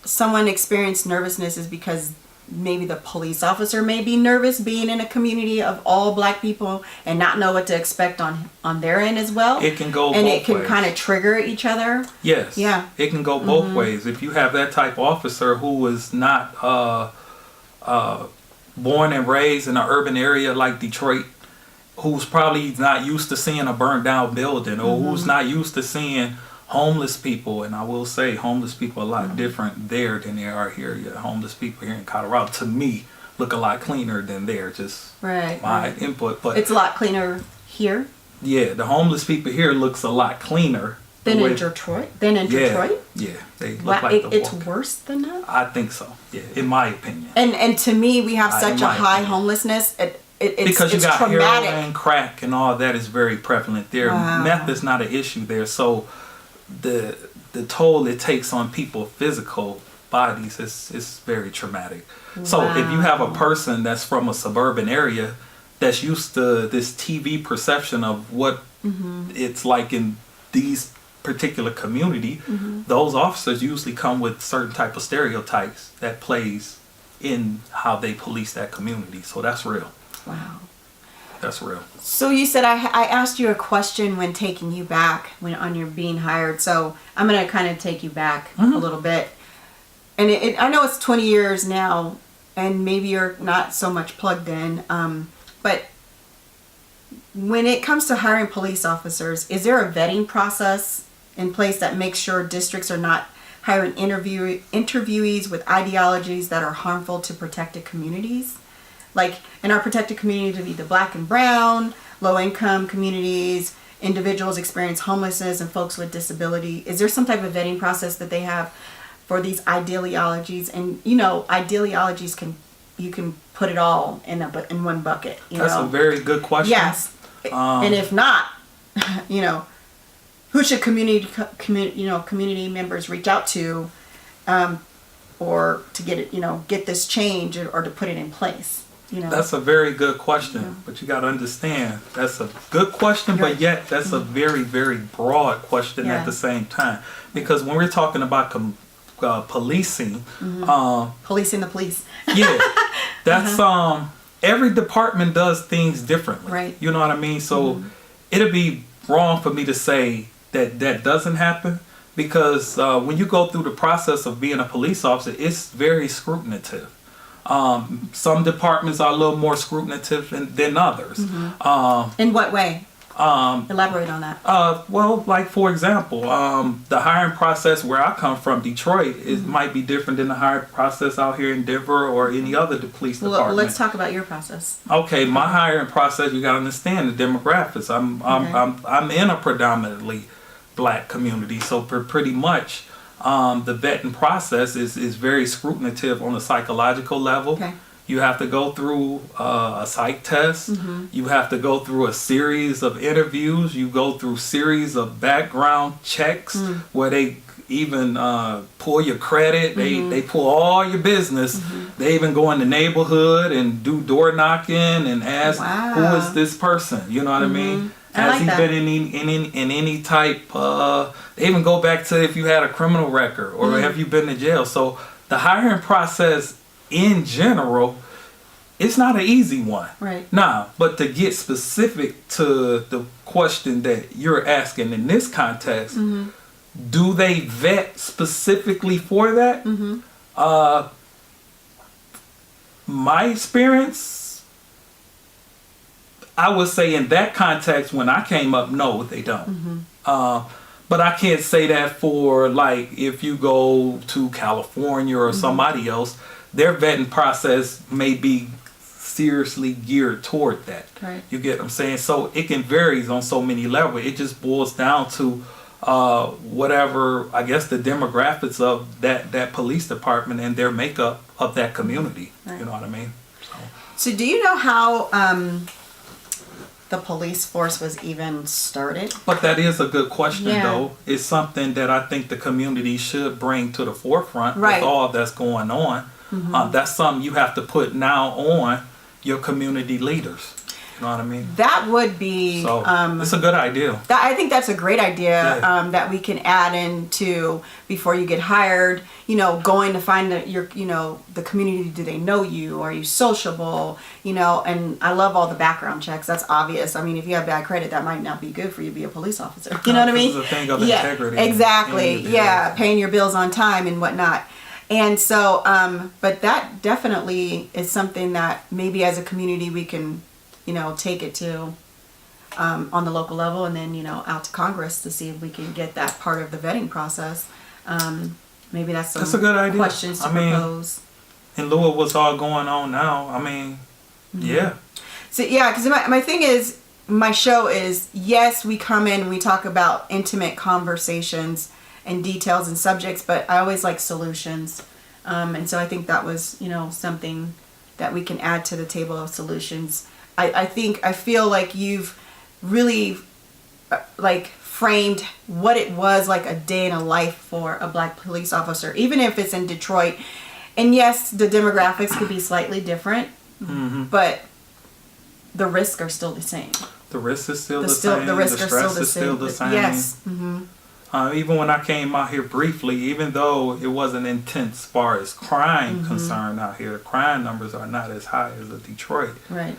someone experienced nervousness is because maybe the police officer may be nervous being in a community of all black people and not know what to expect on their end as well? It can go both ways. And it can kind of trigger each other? Yes. Yeah. It can go both ways. If you have that type of officer who was not born and raised in an urban area like Detroit, who's probably not used to seeing a burned down building, or who's not used to seeing homeless people, and I will say homeless people are a lot different there than they are here. Yeah, homeless people here in Colorado, to me, look a lot cleaner than there. Just my input, but it's a lot cleaner here. Yeah, the homeless people here looks a lot cleaner than in Detroit. Detroit. Yeah, they look like it's worse than that. I think so. Yeah, in my opinion. And to me, we have such a high homelessness. Because you got traumatic. Heroin, crack, and all that is very prevalent there. Wow. Meth is not an issue there, so the toll it takes on people's physical bodies is very traumatic. Wow. So if you have a person that's from a suburban area that's used to this TV perception of what it's like in these particular community, those officers usually come with certain type of stereotypes that plays in how they police that community. So that's real. Wow. That's real. So you said I asked you a question when taking you back on your being hired. So I'm going to kind of take you back a little bit. And I know it's 20 years now, and maybe you're not so much plugged in. But when it comes to hiring police officers, is there a vetting process in place that makes sure districts are not hiring interviewees with ideologies that are harmful to protected communities? Like in our protected community to be the black and brown, low income communities, individuals experience homelessness, and folks with disability. Is there some type of vetting process that they have for these ideologies? And ideologies can you can put it all in one bucket. That's a very good question. Yes. And if not, who should community members reach out to, or to get it, get this change or to put it in place? That's a very good question, but you got to understand that's a good question, but yet that's a very, very broad question at the same time, because when we're talking about policing, policing the police, that's every department does things differently, right? You know what I mean? So it'd be wrong for me to say that doesn't happen, because when you go through the process of being a police officer, it's very scrutinative. Some departments are a little more scrutinative than others. In what way? Elaborate on that. Well, like for example, the hiring process where I come from, Detroit, it might be different than the hiring process out here in Denver or any other police department. Well, let's talk about your process. Okay, my hiring process, you got to understand the demographics. I'm in a predominantly black community, so pretty much the vetting process is very scrutinative on a psychological level. Okay. You have to go through a psych test. You have to go through a series of interviews. You go through series of background checks where they even pull your credit. They pull all your business. They even go in the neighborhood and do door knocking and ask, who is this person? You know what I mean? Has he been in any type? They even go back to if you had a criminal record or have you been to jail. So the hiring process in general, it's not an easy one. Right. Nah, but to get specific to the question that you're asking in this context, do they vet specifically for that? My experience, I would say in that context, when I came up, no, they don't. But I can't say that for, like, if you go to California or somebody else, their vetting process may be seriously geared toward that. Right. You get what I'm saying? So it can vary on so many levels. It just boils down to whatever, I guess, the demographics of that police department and their makeup of that community. Right. You know what I mean? So do you know how the police force was even started? But that is a good question, though. It's something that I think the community should bring to the forefront with all that's going on. That's something you have to put now on your community leaders. You know what I mean? That would be... So, it's a good idea. I think that's a great idea that we can add into before you get hired. Going to find the community. Do they know you? Are you sociable? And I love all the background checks. That's obvious. I mean, if you have bad credit, that might not be good for you to be a police officer. You know what I mean? It's a thing of integrity. Exactly. Paying your bills on time and whatnot. And so, but that definitely is something that maybe as a community we can, take it to on the local level and then, out to Congress to see if we can get that part of the vetting process. Maybe that's a good idea. Questions to propose. In lieu of what's all going on now, I mean, yeah. So, because my thing is, my show is, yes, we come in and we talk about intimate conversations and details and subjects, but I always like solutions. And so I think that was, something that we can add to the table of solutions. I feel like you've really framed what it was like a day in a life for a black police officer, even if it's in Detroit. And yes, the demographics could be slightly different, but the risks are still the same. The risk is still the same. The risks the are still stress the is same. still the same. Yes. Even when I came out here briefly, even though it wasn't intense as far as crime concerned out here, crime numbers are not as high as in Detroit. Right.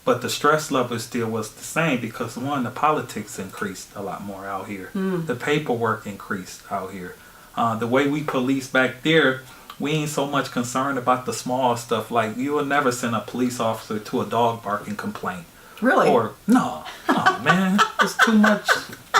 But the stress level still was the same because, one, the politics increased a lot more out here. The paperwork increased out here. The way we police back there, we ain't so much concerned about the small stuff. Like, you will never send a police officer to a dog barking complaint. Really? Or, no, man, it's too much.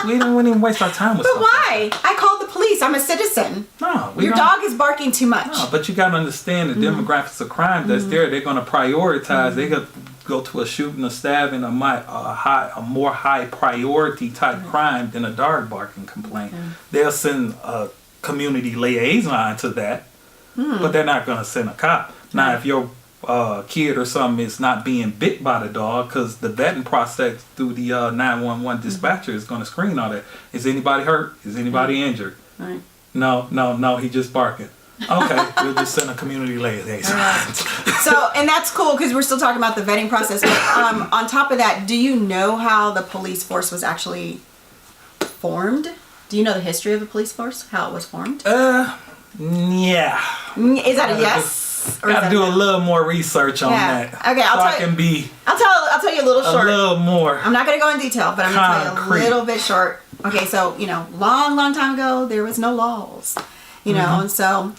We wouldn't even waste our time with But why? Like I called the police. I'm a citizen. No, your dog is barking too much. No, but you got to understand the demographics of crime that's there. They're going to prioritize. They got go to a shooting, a stabbing, a more high priority type crime than a dog barking complaint. They'll send a community liaison to that, but they're not going to send a cop. Now, if your kid or something is not being bit by the dog, because the vetting process through the 911 dispatcher is going to screen all that. Is anybody hurt? Is anybody injured? Right. No, he just barking. Okay, we'll just send a community liaison. So, and that's cool because we're still talking about the vetting process. But on top of that, do you know how the police force was actually formed? Do you know the history of the police force? How it was formed? Yeah. Is that a yes? Gotta do a little more research on that. Okay, I'll tell you a little short. A little more. I'm not gonna go in detail, but I'm gonna tell you a little bit short. Okay, so long time ago there was no laws, and so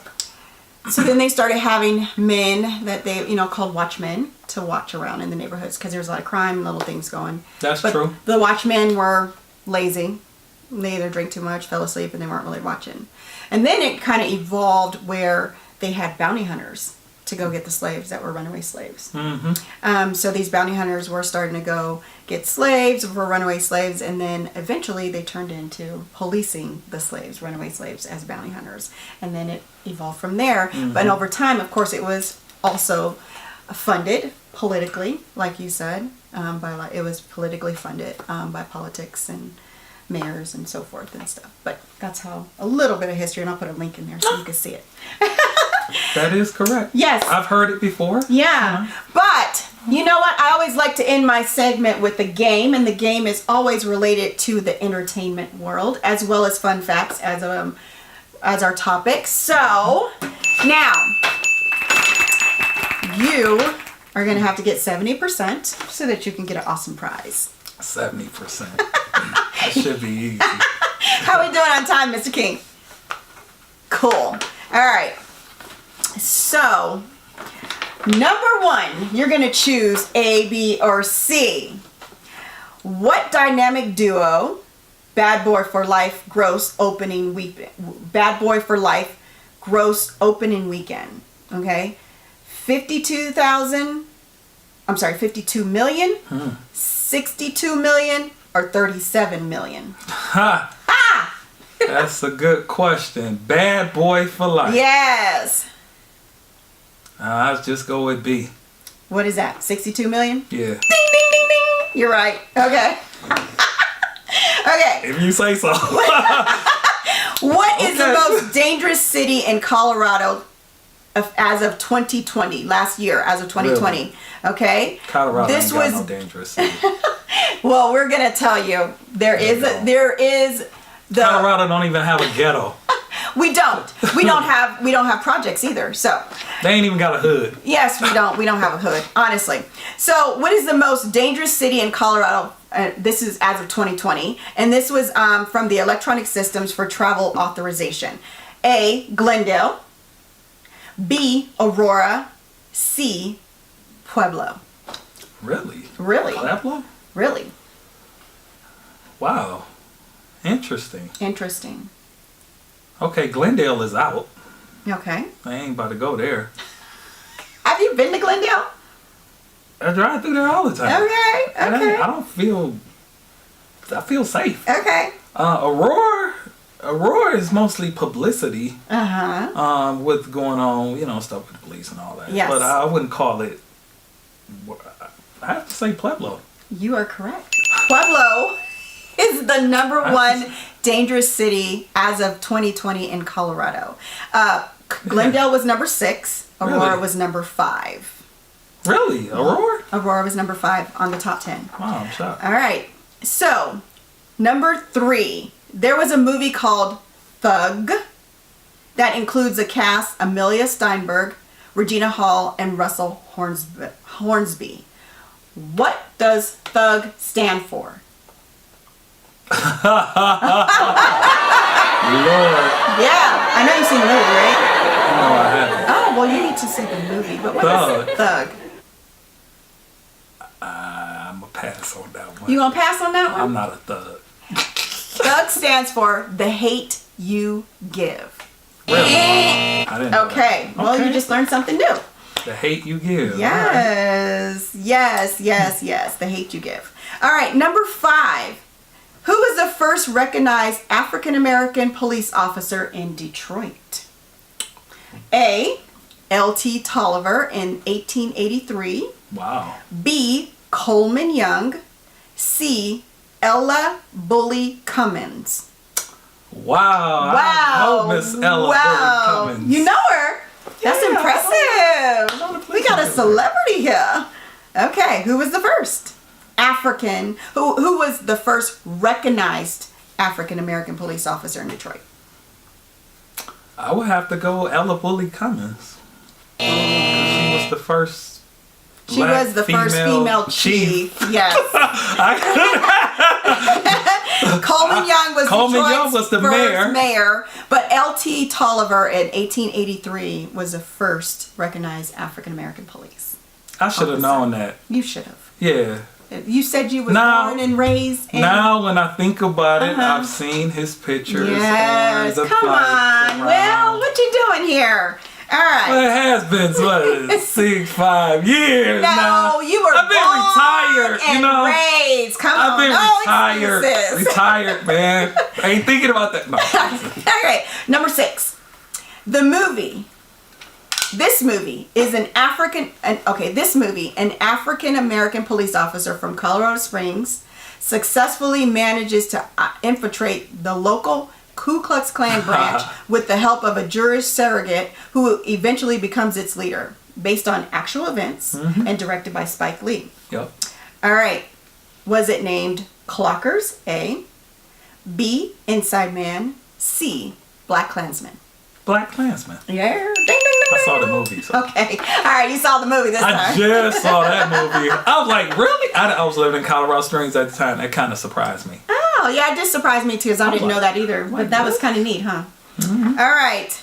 then they started having men that they called watchmen to watch around in the neighborhoods because there was a lot of crime and little things going. That's true. The watchmen were lazy. They either drank too much, fell asleep, and they weren't really watching. And then it kind of evolved where they had bounty hunters to go get the slaves that were runaway slaves. Mm-hmm. So these bounty hunters were starting to go get slaves for runaway slaves, and then eventually they turned into policing the slaves, runaway slaves, as bounty hunters. And then it evolved from there. Mm-hmm. But over time, of course, it was also funded politically, like you said. It was politically funded by politics and mayors and so forth and stuff. But that's how a little bit of history, and I'll put a link in there so you can see it. That is correct. Yes. I've heard it before. Yeah. But you know what? I always like to end my segment with a game, and the game is always related to the entertainment world as well as fun facts as our topic. So now you are going to have to get 70% so that you can get an awesome prize. 70%. That should be easy. How are we doing on time, Mr. King? Cool. All right. So, number one, you're going to choose A, B, or C. What dynamic duo, Bad Boy for Life, gross opening weekend? Okay? 52 million, 62 million, or 37 million? Ha! That's a good question. Bad Boy for Life. Yes. I'll just go with B. What is that? 62 million? Yeah. Ding, ding, ding, ding. You're right. Okay. Okay. If you say so. What is the most dangerous city in Colorado as of 2020? Last year, as of 2020. Really? Okay. Colorado ain't got no dangerous city. Well, we're gonna tell you there is the Colorado don't even have a ghetto. We don't have projects either. So they ain't even got a hood. Yes, we don't have a hood, honestly. So what is the most dangerous city in Colorado? This is as of 2020, and this was from the Electronic Systems for Travel Authorization. A, Glendale. B, Aurora. C, Pueblo. Really? Pueblo? Really. Wow. Interesting. Okay, Glendale is out. Okay. I ain't about to go there. Have you been to Glendale? I drive through there all the time. Okay. I feel safe. Okay. Aurora is mostly publicity. Uh-huh. With going on, stuff with the police and all that. Yes. But I wouldn't call it. I have to say Pueblo. You are correct. Pueblo is the number one dangerous city as of 2020 in Colorado. Glendale was number 6. Aurora Really? was number 5. Really? Aurora? Aurora was number 5 on the top 10. Wow, I'm shocked. All right. So, number 3. There was a movie called Thug that includes a cast Amelia Steinberg, Regina Hall, and Russell Hornsby. What does Thug stand for? Lord. Yeah, I know you've seen the movie, right? No, I haven't. Oh, well, you need to see the movie. But what is it? Thug. I'm going to pass on that one. You gonna pass on that one? I'm not a thug. Thug stands for the hate you give. Really? I didn't know Okay, that. well, you just learned something new. The hate you give. Yes, the hate you give. All right, number 5. Who was the first recognized African American police officer in Detroit? A, L.T. Tolliver in 1883. Wow. B. Coleman Young. C. Ella Bully Cummins. Wow. Wow. I know Miss Ella Bully Cummins. You know her. That's Yeah, impressive. I know the We got a police celebrity here. Okay, who was the first African, who was the first recognized African American police officer in Detroit? I would have to go Ella Bully Cummins. She was the first. She was the first female chief. Yes. Coleman Young was Detroit's the first mayor, but L.T. Tolliver in 1883 was the first recognized African American police. I should have known that. You should have. Yeah. You said you were Now- born and raised in... Now, when I think about it, I've seen his pictures. Yes, on the come flights on. around. Well, what you doing here? All right. Well, it has been, what, 5 years No, now. you were I've been born retired, and you know. raised. Come I've on. been No retired. excuses. Retired, man. I ain't thinking about that. No. Okay, number 6. The movie. This movie is an African American police officer from Colorado Springs successfully manages to infiltrate the local Ku Klux Klan branch with the help of a Jewish surrogate who eventually becomes its leader, based on actual events and directed by Spike Lee. Yep. All right. Was it named Clockers? A. B. Inside Man. C. Black Klansman. Black Klansman. Yeah. Ding, ding, ding, I saw ding. the movie. So. Okay. All right. You saw the movie this I time. just saw that movie. I was like, really? I was living in Colorado Springs at the time. That kind of surprised me. Oh, yeah. It did surprise me too, because I didn't know that either. But that was kind of neat, huh? All right.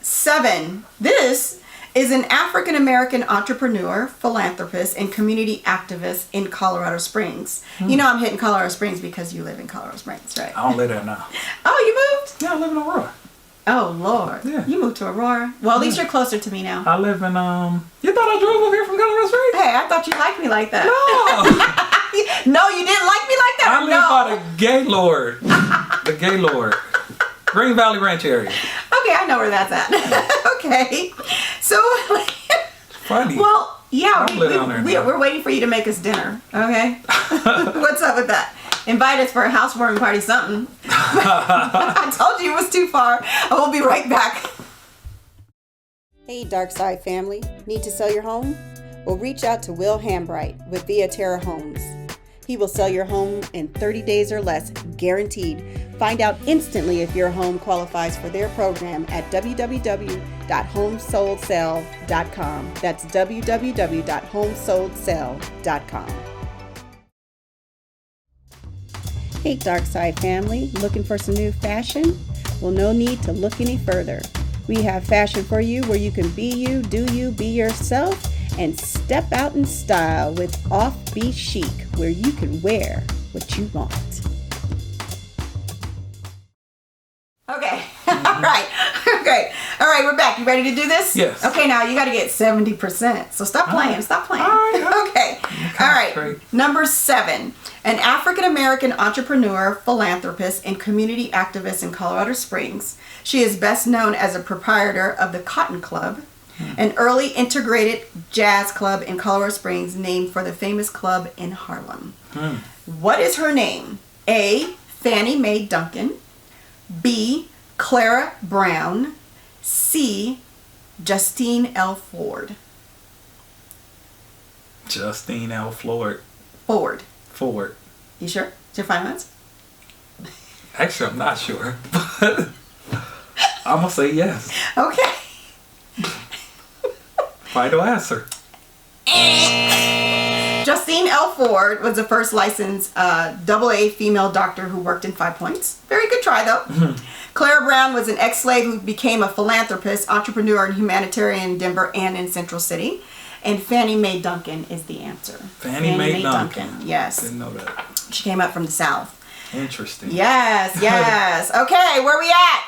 7. This is an African American entrepreneur, philanthropist, and community activist in Colorado Springs. You know I'm hitting Colorado Springs because you live in Colorado Springs, right? I don't live there now. Oh, you moved? Yeah, I live in Aurora. Oh, Lord. Yeah. You moved to Aurora. Well, at least you're closer to me now. I live in, you thought I drove up here from Colorado Springs? Hey, I thought you liked me like that. No. No, you didn't like me like that? I or live no? by the Gaylord. The Gaylord. Green Valley Ranch area. Okay, I know where that's at. Okay. So, Funny. well, yeah, I'll live down there now. we're waiting for you to make us dinner. Okay? What's up with that? Invite us for a housewarming party, something. I told you it was too far. I will be right back. Hey, Darkside family. Need to sell your home? Well, reach out to Wil Hambright with ViaTerra Homes. He will sell your home in 30 days or less, guaranteed. Find out instantly if your home qualifies for their program at www.homesoldsell.com. That's www.homesoldsell.com. Hey, Darkside family, looking for some new fashion? Well, no need to look any further. We have fashion for you where you can be you, do you, be yourself, and step out in style with Offbeat Chic, where you can wear what you want. Okay. All right. Okay. All right, we're back. You ready to do this? Yes. Okay, now you got to get 70%. So stop playing. Stop playing. All right. Okay. All right. Great. Number 7. An African American entrepreneur, philanthropist, and community activist in Colorado Springs. She is best known as a proprietor of the Cotton Club, an early integrated jazz club in Colorado Springs named for the famous club in Harlem. What is her name? A. Fannie Mae Duncan. B. Clara Brown. C. Justine L. Ford. Justine L. Ford. Ford. Ford. You sure? It's your final answer? Actually, I'm not sure, but I'm going to say yes. Okay. Final answer. Justine L. Ford was the first licensed AA female doctor who worked in 5 Points. Very good try, though. Clara Brown was an ex-slave who became a philanthropist, entrepreneur, and humanitarian in Denver and in Central City. And Fannie Mae Duncan is the answer. Fannie Mae Duncan. Yes. Didn't know that. She came up from the South. Interesting. Yes, yes. Okay, where we at?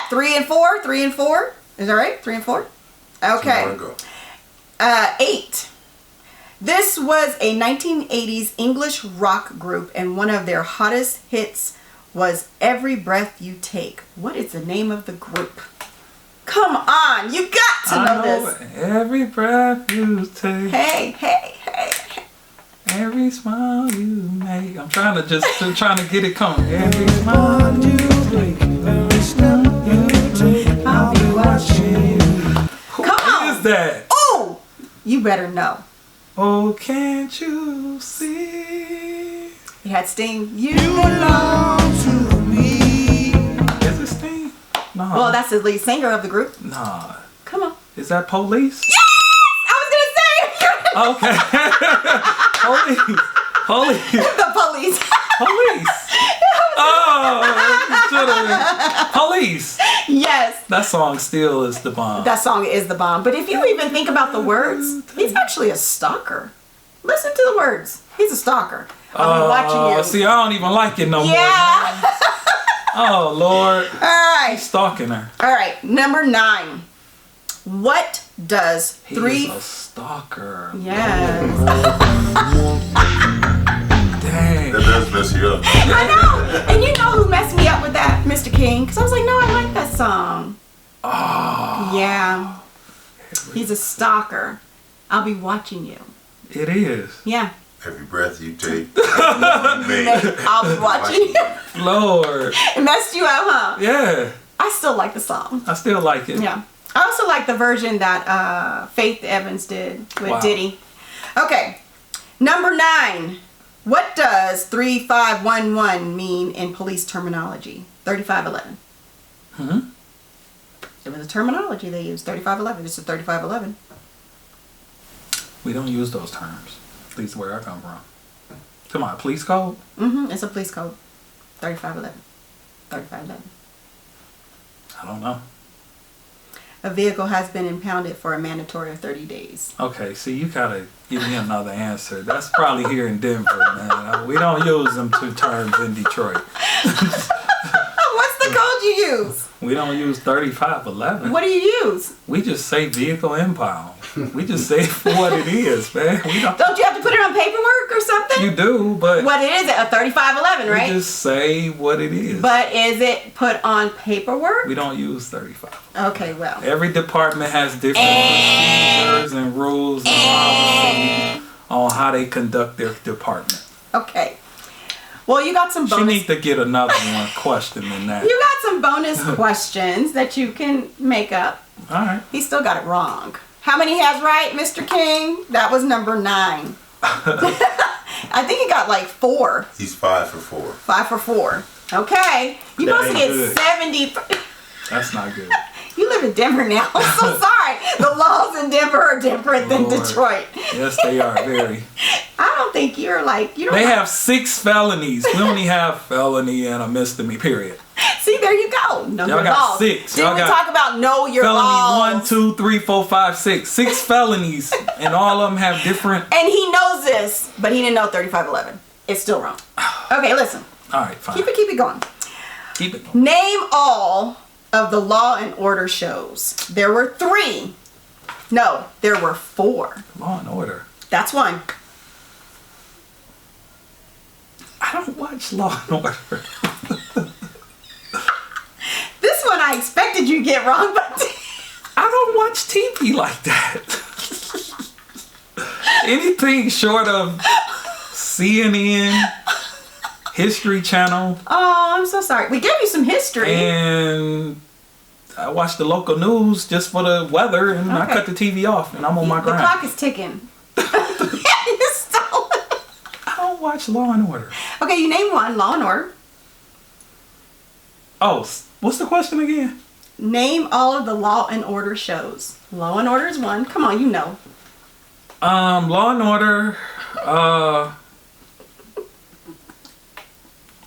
3 and 4? 3 and 4? Is that right? 3 and 4? Okay. 8. This was a 1980s English rock group, and one of their hottest hits was Every Breath You Take. What is the name of the group? Come on, you got to know this. Every breath you take. Hey. Every smile you make. I'm trying to get it coming. Every smile you make. Every step you take. I'll be watching you. Come on. Who is that? Oh, you better know. Oh, can't you see? It had Sting. You belong to me. Is it Sting? No. Well, that's the lead singer of the group. Nah. Come on. Is that Police? Yes! I was gonna say. Okay. Police. The Police. Police. Oh, Police. Yes. That song still is the bomb. That song is the bomb. But if you even think about the words, he's actually a stalker. Listen to the words. He's a stalker. I'll be watching you. See, I don't even like it no more. Yeah. Oh, Lord. All right. He's stalking her. All right. Number 9. What does He's a stalker. Yes. Dang. That does mess you up. I know. And you know who messed me up with that? Mr. King. Because I was like, no, I like that song. Oh. Yeah. He's a stalker. I'll be watching you. It is. Yeah. Every breath you take. I'll be watching you. Lord. It messed you up, huh? Yeah. I still like the song. I still like it. Yeah. I also like the version that Faith Evans did with Diddy. Okay. Number 9. What does 3511 mean in police terminology? 3511. It was a terminology they used. 3511. It's a 3511. We don't use those terms. At least where I come from. To my police code? It's a police code. 3511. 3511. I don't know. A vehicle has been impounded for a mandatory of 30 days. Okay, see, you gotta give me another answer. That's probably here in Denver, man. We don't use them two terms in Detroit. What's the code you use? We don't use 3511. What do you use? We just say vehicle impound. We just say it for what it is, man. We Don't you have to put it on paperwork or something? You do, but What it is, a 3511, right? we just say what it is. But is it put on paperwork? We don't use 35. Okay, well. Every department has different procedures and rules and policies on how they conduct their department. Okay. Well, you got some She bonus. needs to get another one question than that. You got some bonus questions that you can make up. All right. He still got it wrong. How many he has right, Mr. King? That was number 9. I think he got like 4. He's 5 for 4. 5 for 4. Okay. You That supposed to ain't get good. 70. That's not good. You live in Denver now. I'm so sorry. The laws in Denver are different than Lord. Detroit. Yes, they are very. I don't think you're like, you don't They have 6 felonies. We only have felony and a misdemeanor, period. See, there you go. Know Y'all your got laws. 6. Didn't Y'all we got talk about know your felony laws? 1, 2, 3, 4, 5, 6. 6 felonies, and all of them have different. And he knows this, but he didn't know 3511. It's still wrong. Okay, listen. All right, fine. Keep it going. Keep it going. Name all of the Law and Order shows. There were 3. No, there were 4. Law and Order. That's one. I don't watch Law and Order. This one I expected you to get wrong, but I don't watch TV like that. Anything short of CNN, History Channel, oh, I'm so sorry. We gave you some history. and I watch the local news just for the weather, and I Okay. cut the TV off, and I'm on my The grind. clock is ticking. You stole it. I don't watch Law and Order. Okay, you name one. Law and Order. Oh, what's the question again? Name all of the Law and Order shows. Law and Order is one. Come on, you know. Law and Order.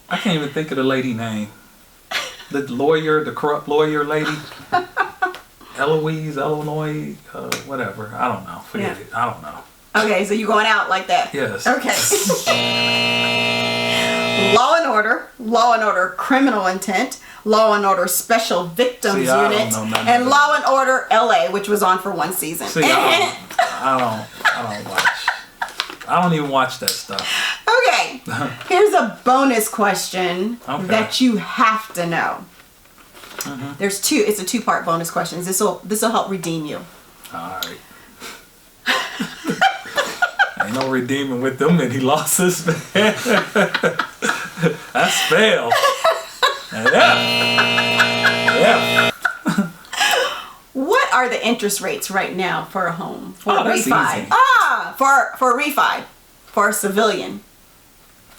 I can't even think of the lady name. The lawyer, the corrupt lawyer lady. Eloise, Illinois, whatever. I don't know. Forget Yeah. it. I don't know. Okay, so you going out like that? Yes. Okay. Law and Order Criminal Intent, Law and Order Special Victims See, I don't Unit, know nothing and about Law and Order LA, which was on for one season. See, I don't watch. I don't even watch that stuff. Okay, here's a bonus question Okay. that you have to know. There's two. It's a 2-part bonus question. This will help redeem you. All right. Ain't no redeeming with them many losses. That's fail. Yeah. What are the interest rates right now for a home? For a that's refi? easy. For a refi. For a civilian.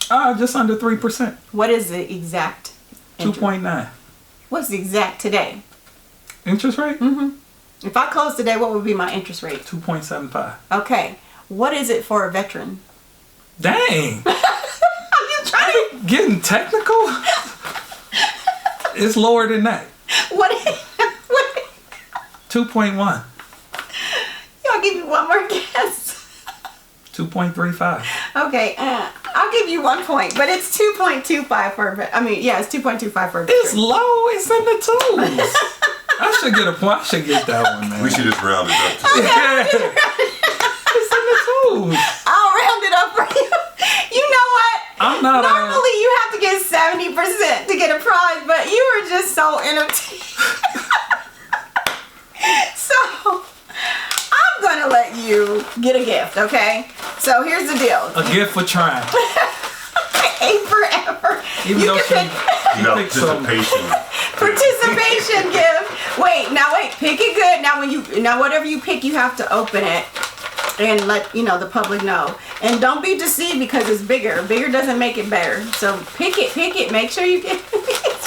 Just under 3%. What is the exact? 2.9. What's the exact today? Interest rate? If I close today, what would be my interest rate? 2.75. Okay. What is it for a veteran? Dang. I'm trying. Getting technical? It's lower than that. What? 2.1. I'll give you one more guess. 2.35. Okay. I'll give you 1 point, but it's 2.25 for a veteran. It's 2.25 for a veteran. It's low. It's in the twos. I should get a point. I should get that one, man. We should just round it up to Yeah. It's in the twos. I'll round it up for you. You know what? I'm not Normally you have to get 70% to get a prize, but you were just so entertaining. So I'm gonna let you get a gift, okay? So here's the deal. a gift for trying. A for effort. Even You though can she, pick picked some. participation gift. Wait, pick it good. Now whatever you pick, you have to open it and let the public know. And don't be deceived because it's bigger. Bigger doesn't make it better. So pick it. Make sure you get it.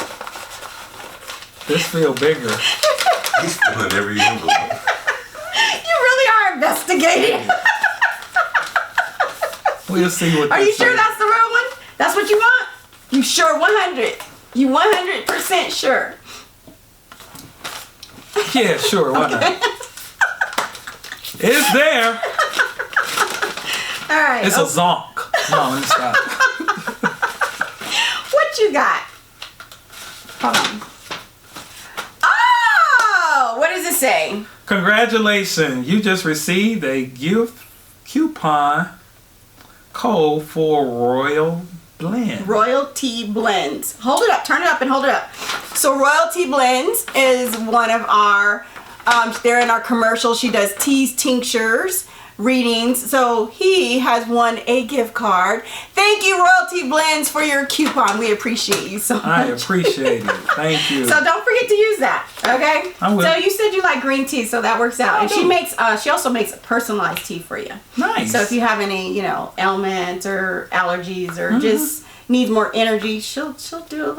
This feel bigger. He's filling every envelope. You really are investigating. We'll see what. Are you this sure is. that's the real one? That's what you want? You sure 100? You 100% sure? Yeah, sure. Why not? It's there. All right. It's a zonk. No, it's not. What you got? Hold on. Oh, what does it say? Congratulations! You just received a gift coupon code for Royal Blend. Royalty Blends. Hold it up. Turn it up and hold it up. So Royalty Blends is one of our, they're in our commercial. She does teas, tinctures, readings. So he has won a gift card. Thank you, Royalty Blends, for your coupon. We appreciate you so much. I appreciate it. Thank you. So don't forget to use that, okay? I will. So you said you like green tea, so that works out. I And she do. makes, she also makes a personalized tea for you. Nice. So if you have any, ailments or allergies or just need more energy, she'll do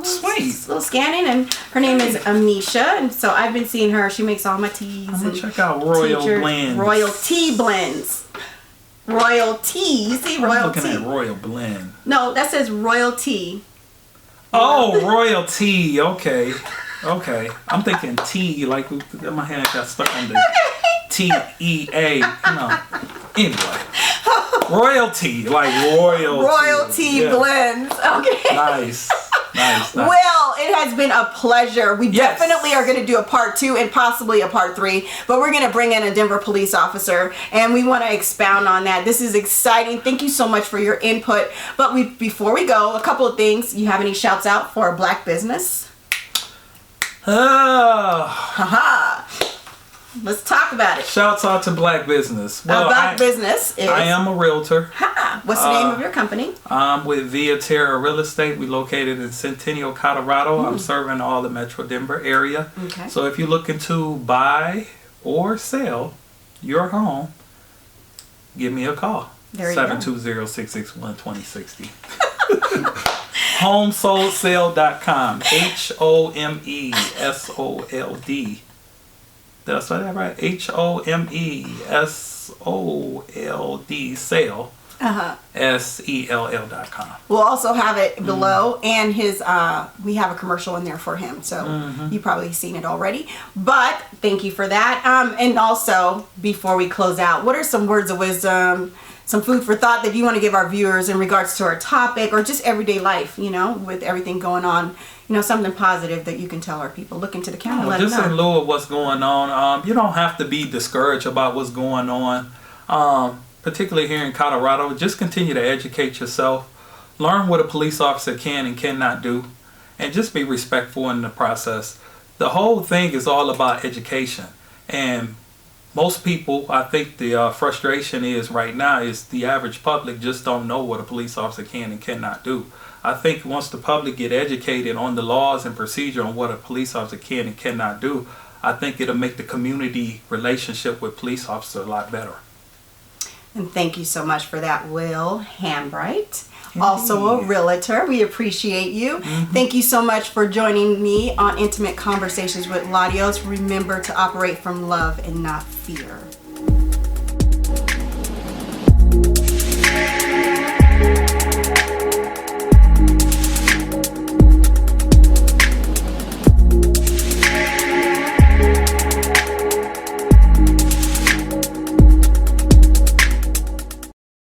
Sweet. little scanning. And her name is Amisha, and so I've been seeing her. She makes all my teas. I'm gonna and check out Royal tinctures. Blends. Royalty Blends. Royalty. You see I'm looking Royalty? at Royal Blend. No, that says Royalty. Oh, Royalty. Okay. I'm thinking T, like my hand got stuck on the T-E-A. No. Anyway. Royalty, like royalty. Royalty Yeah. Blends. Okay. Nice. Well, it has been a pleasure. We Yes. definitely are going to do a part 2 and possibly a part 3, but we're going to bring in a Denver police officer and we want to expound on that. This is exciting. Thank you so much for your input. But before we go, a couple of things. You have any shouts out for a black business? Haha. Let's talk about it. Shouts out to black business. A black business is... I am a realtor. What's the name of your company? I'm with ViaTerra Real Estate. We located in Centennial, Colorado. I'm serving all the Metro Denver area. Okay. So if you're looking to buy or sell your home, give me a call. There you go. 720-661-2060. HomeSoldSale.com. HOMESOLD. Did I say that right? HOMESOLD sale. SELL.com. We'll also have it below, and his we have a commercial in there for him, so you probably seen it already. But thank you for that. And also, before we close out, what are some words of wisdom, some food for thought that you want to give our viewers in regards to our topic or just everyday life? With everything going on, something positive that you can tell our people. Look into the camera. Let them Just in know. lieu of what's going on, you don't have to be discouraged about what's going on. Particularly here in Colorado, just continue to educate yourself. Learn what a police officer can and cannot do. and just be respectful in the process. The whole thing is all about education, and most people, I think the frustration is right now is the average public just don't know what a police officer can and cannot do. I think once the public get educated on the laws and procedure on what a police officer can and cannot do, I think it'll make the community relationship with police officers a lot better. And thank you so much for that, Wil Hambright. Also a realtor. We appreciate you. Thank you so much for joining me on Intimate Conversations with LaDios. Remember to operate from love and not fear.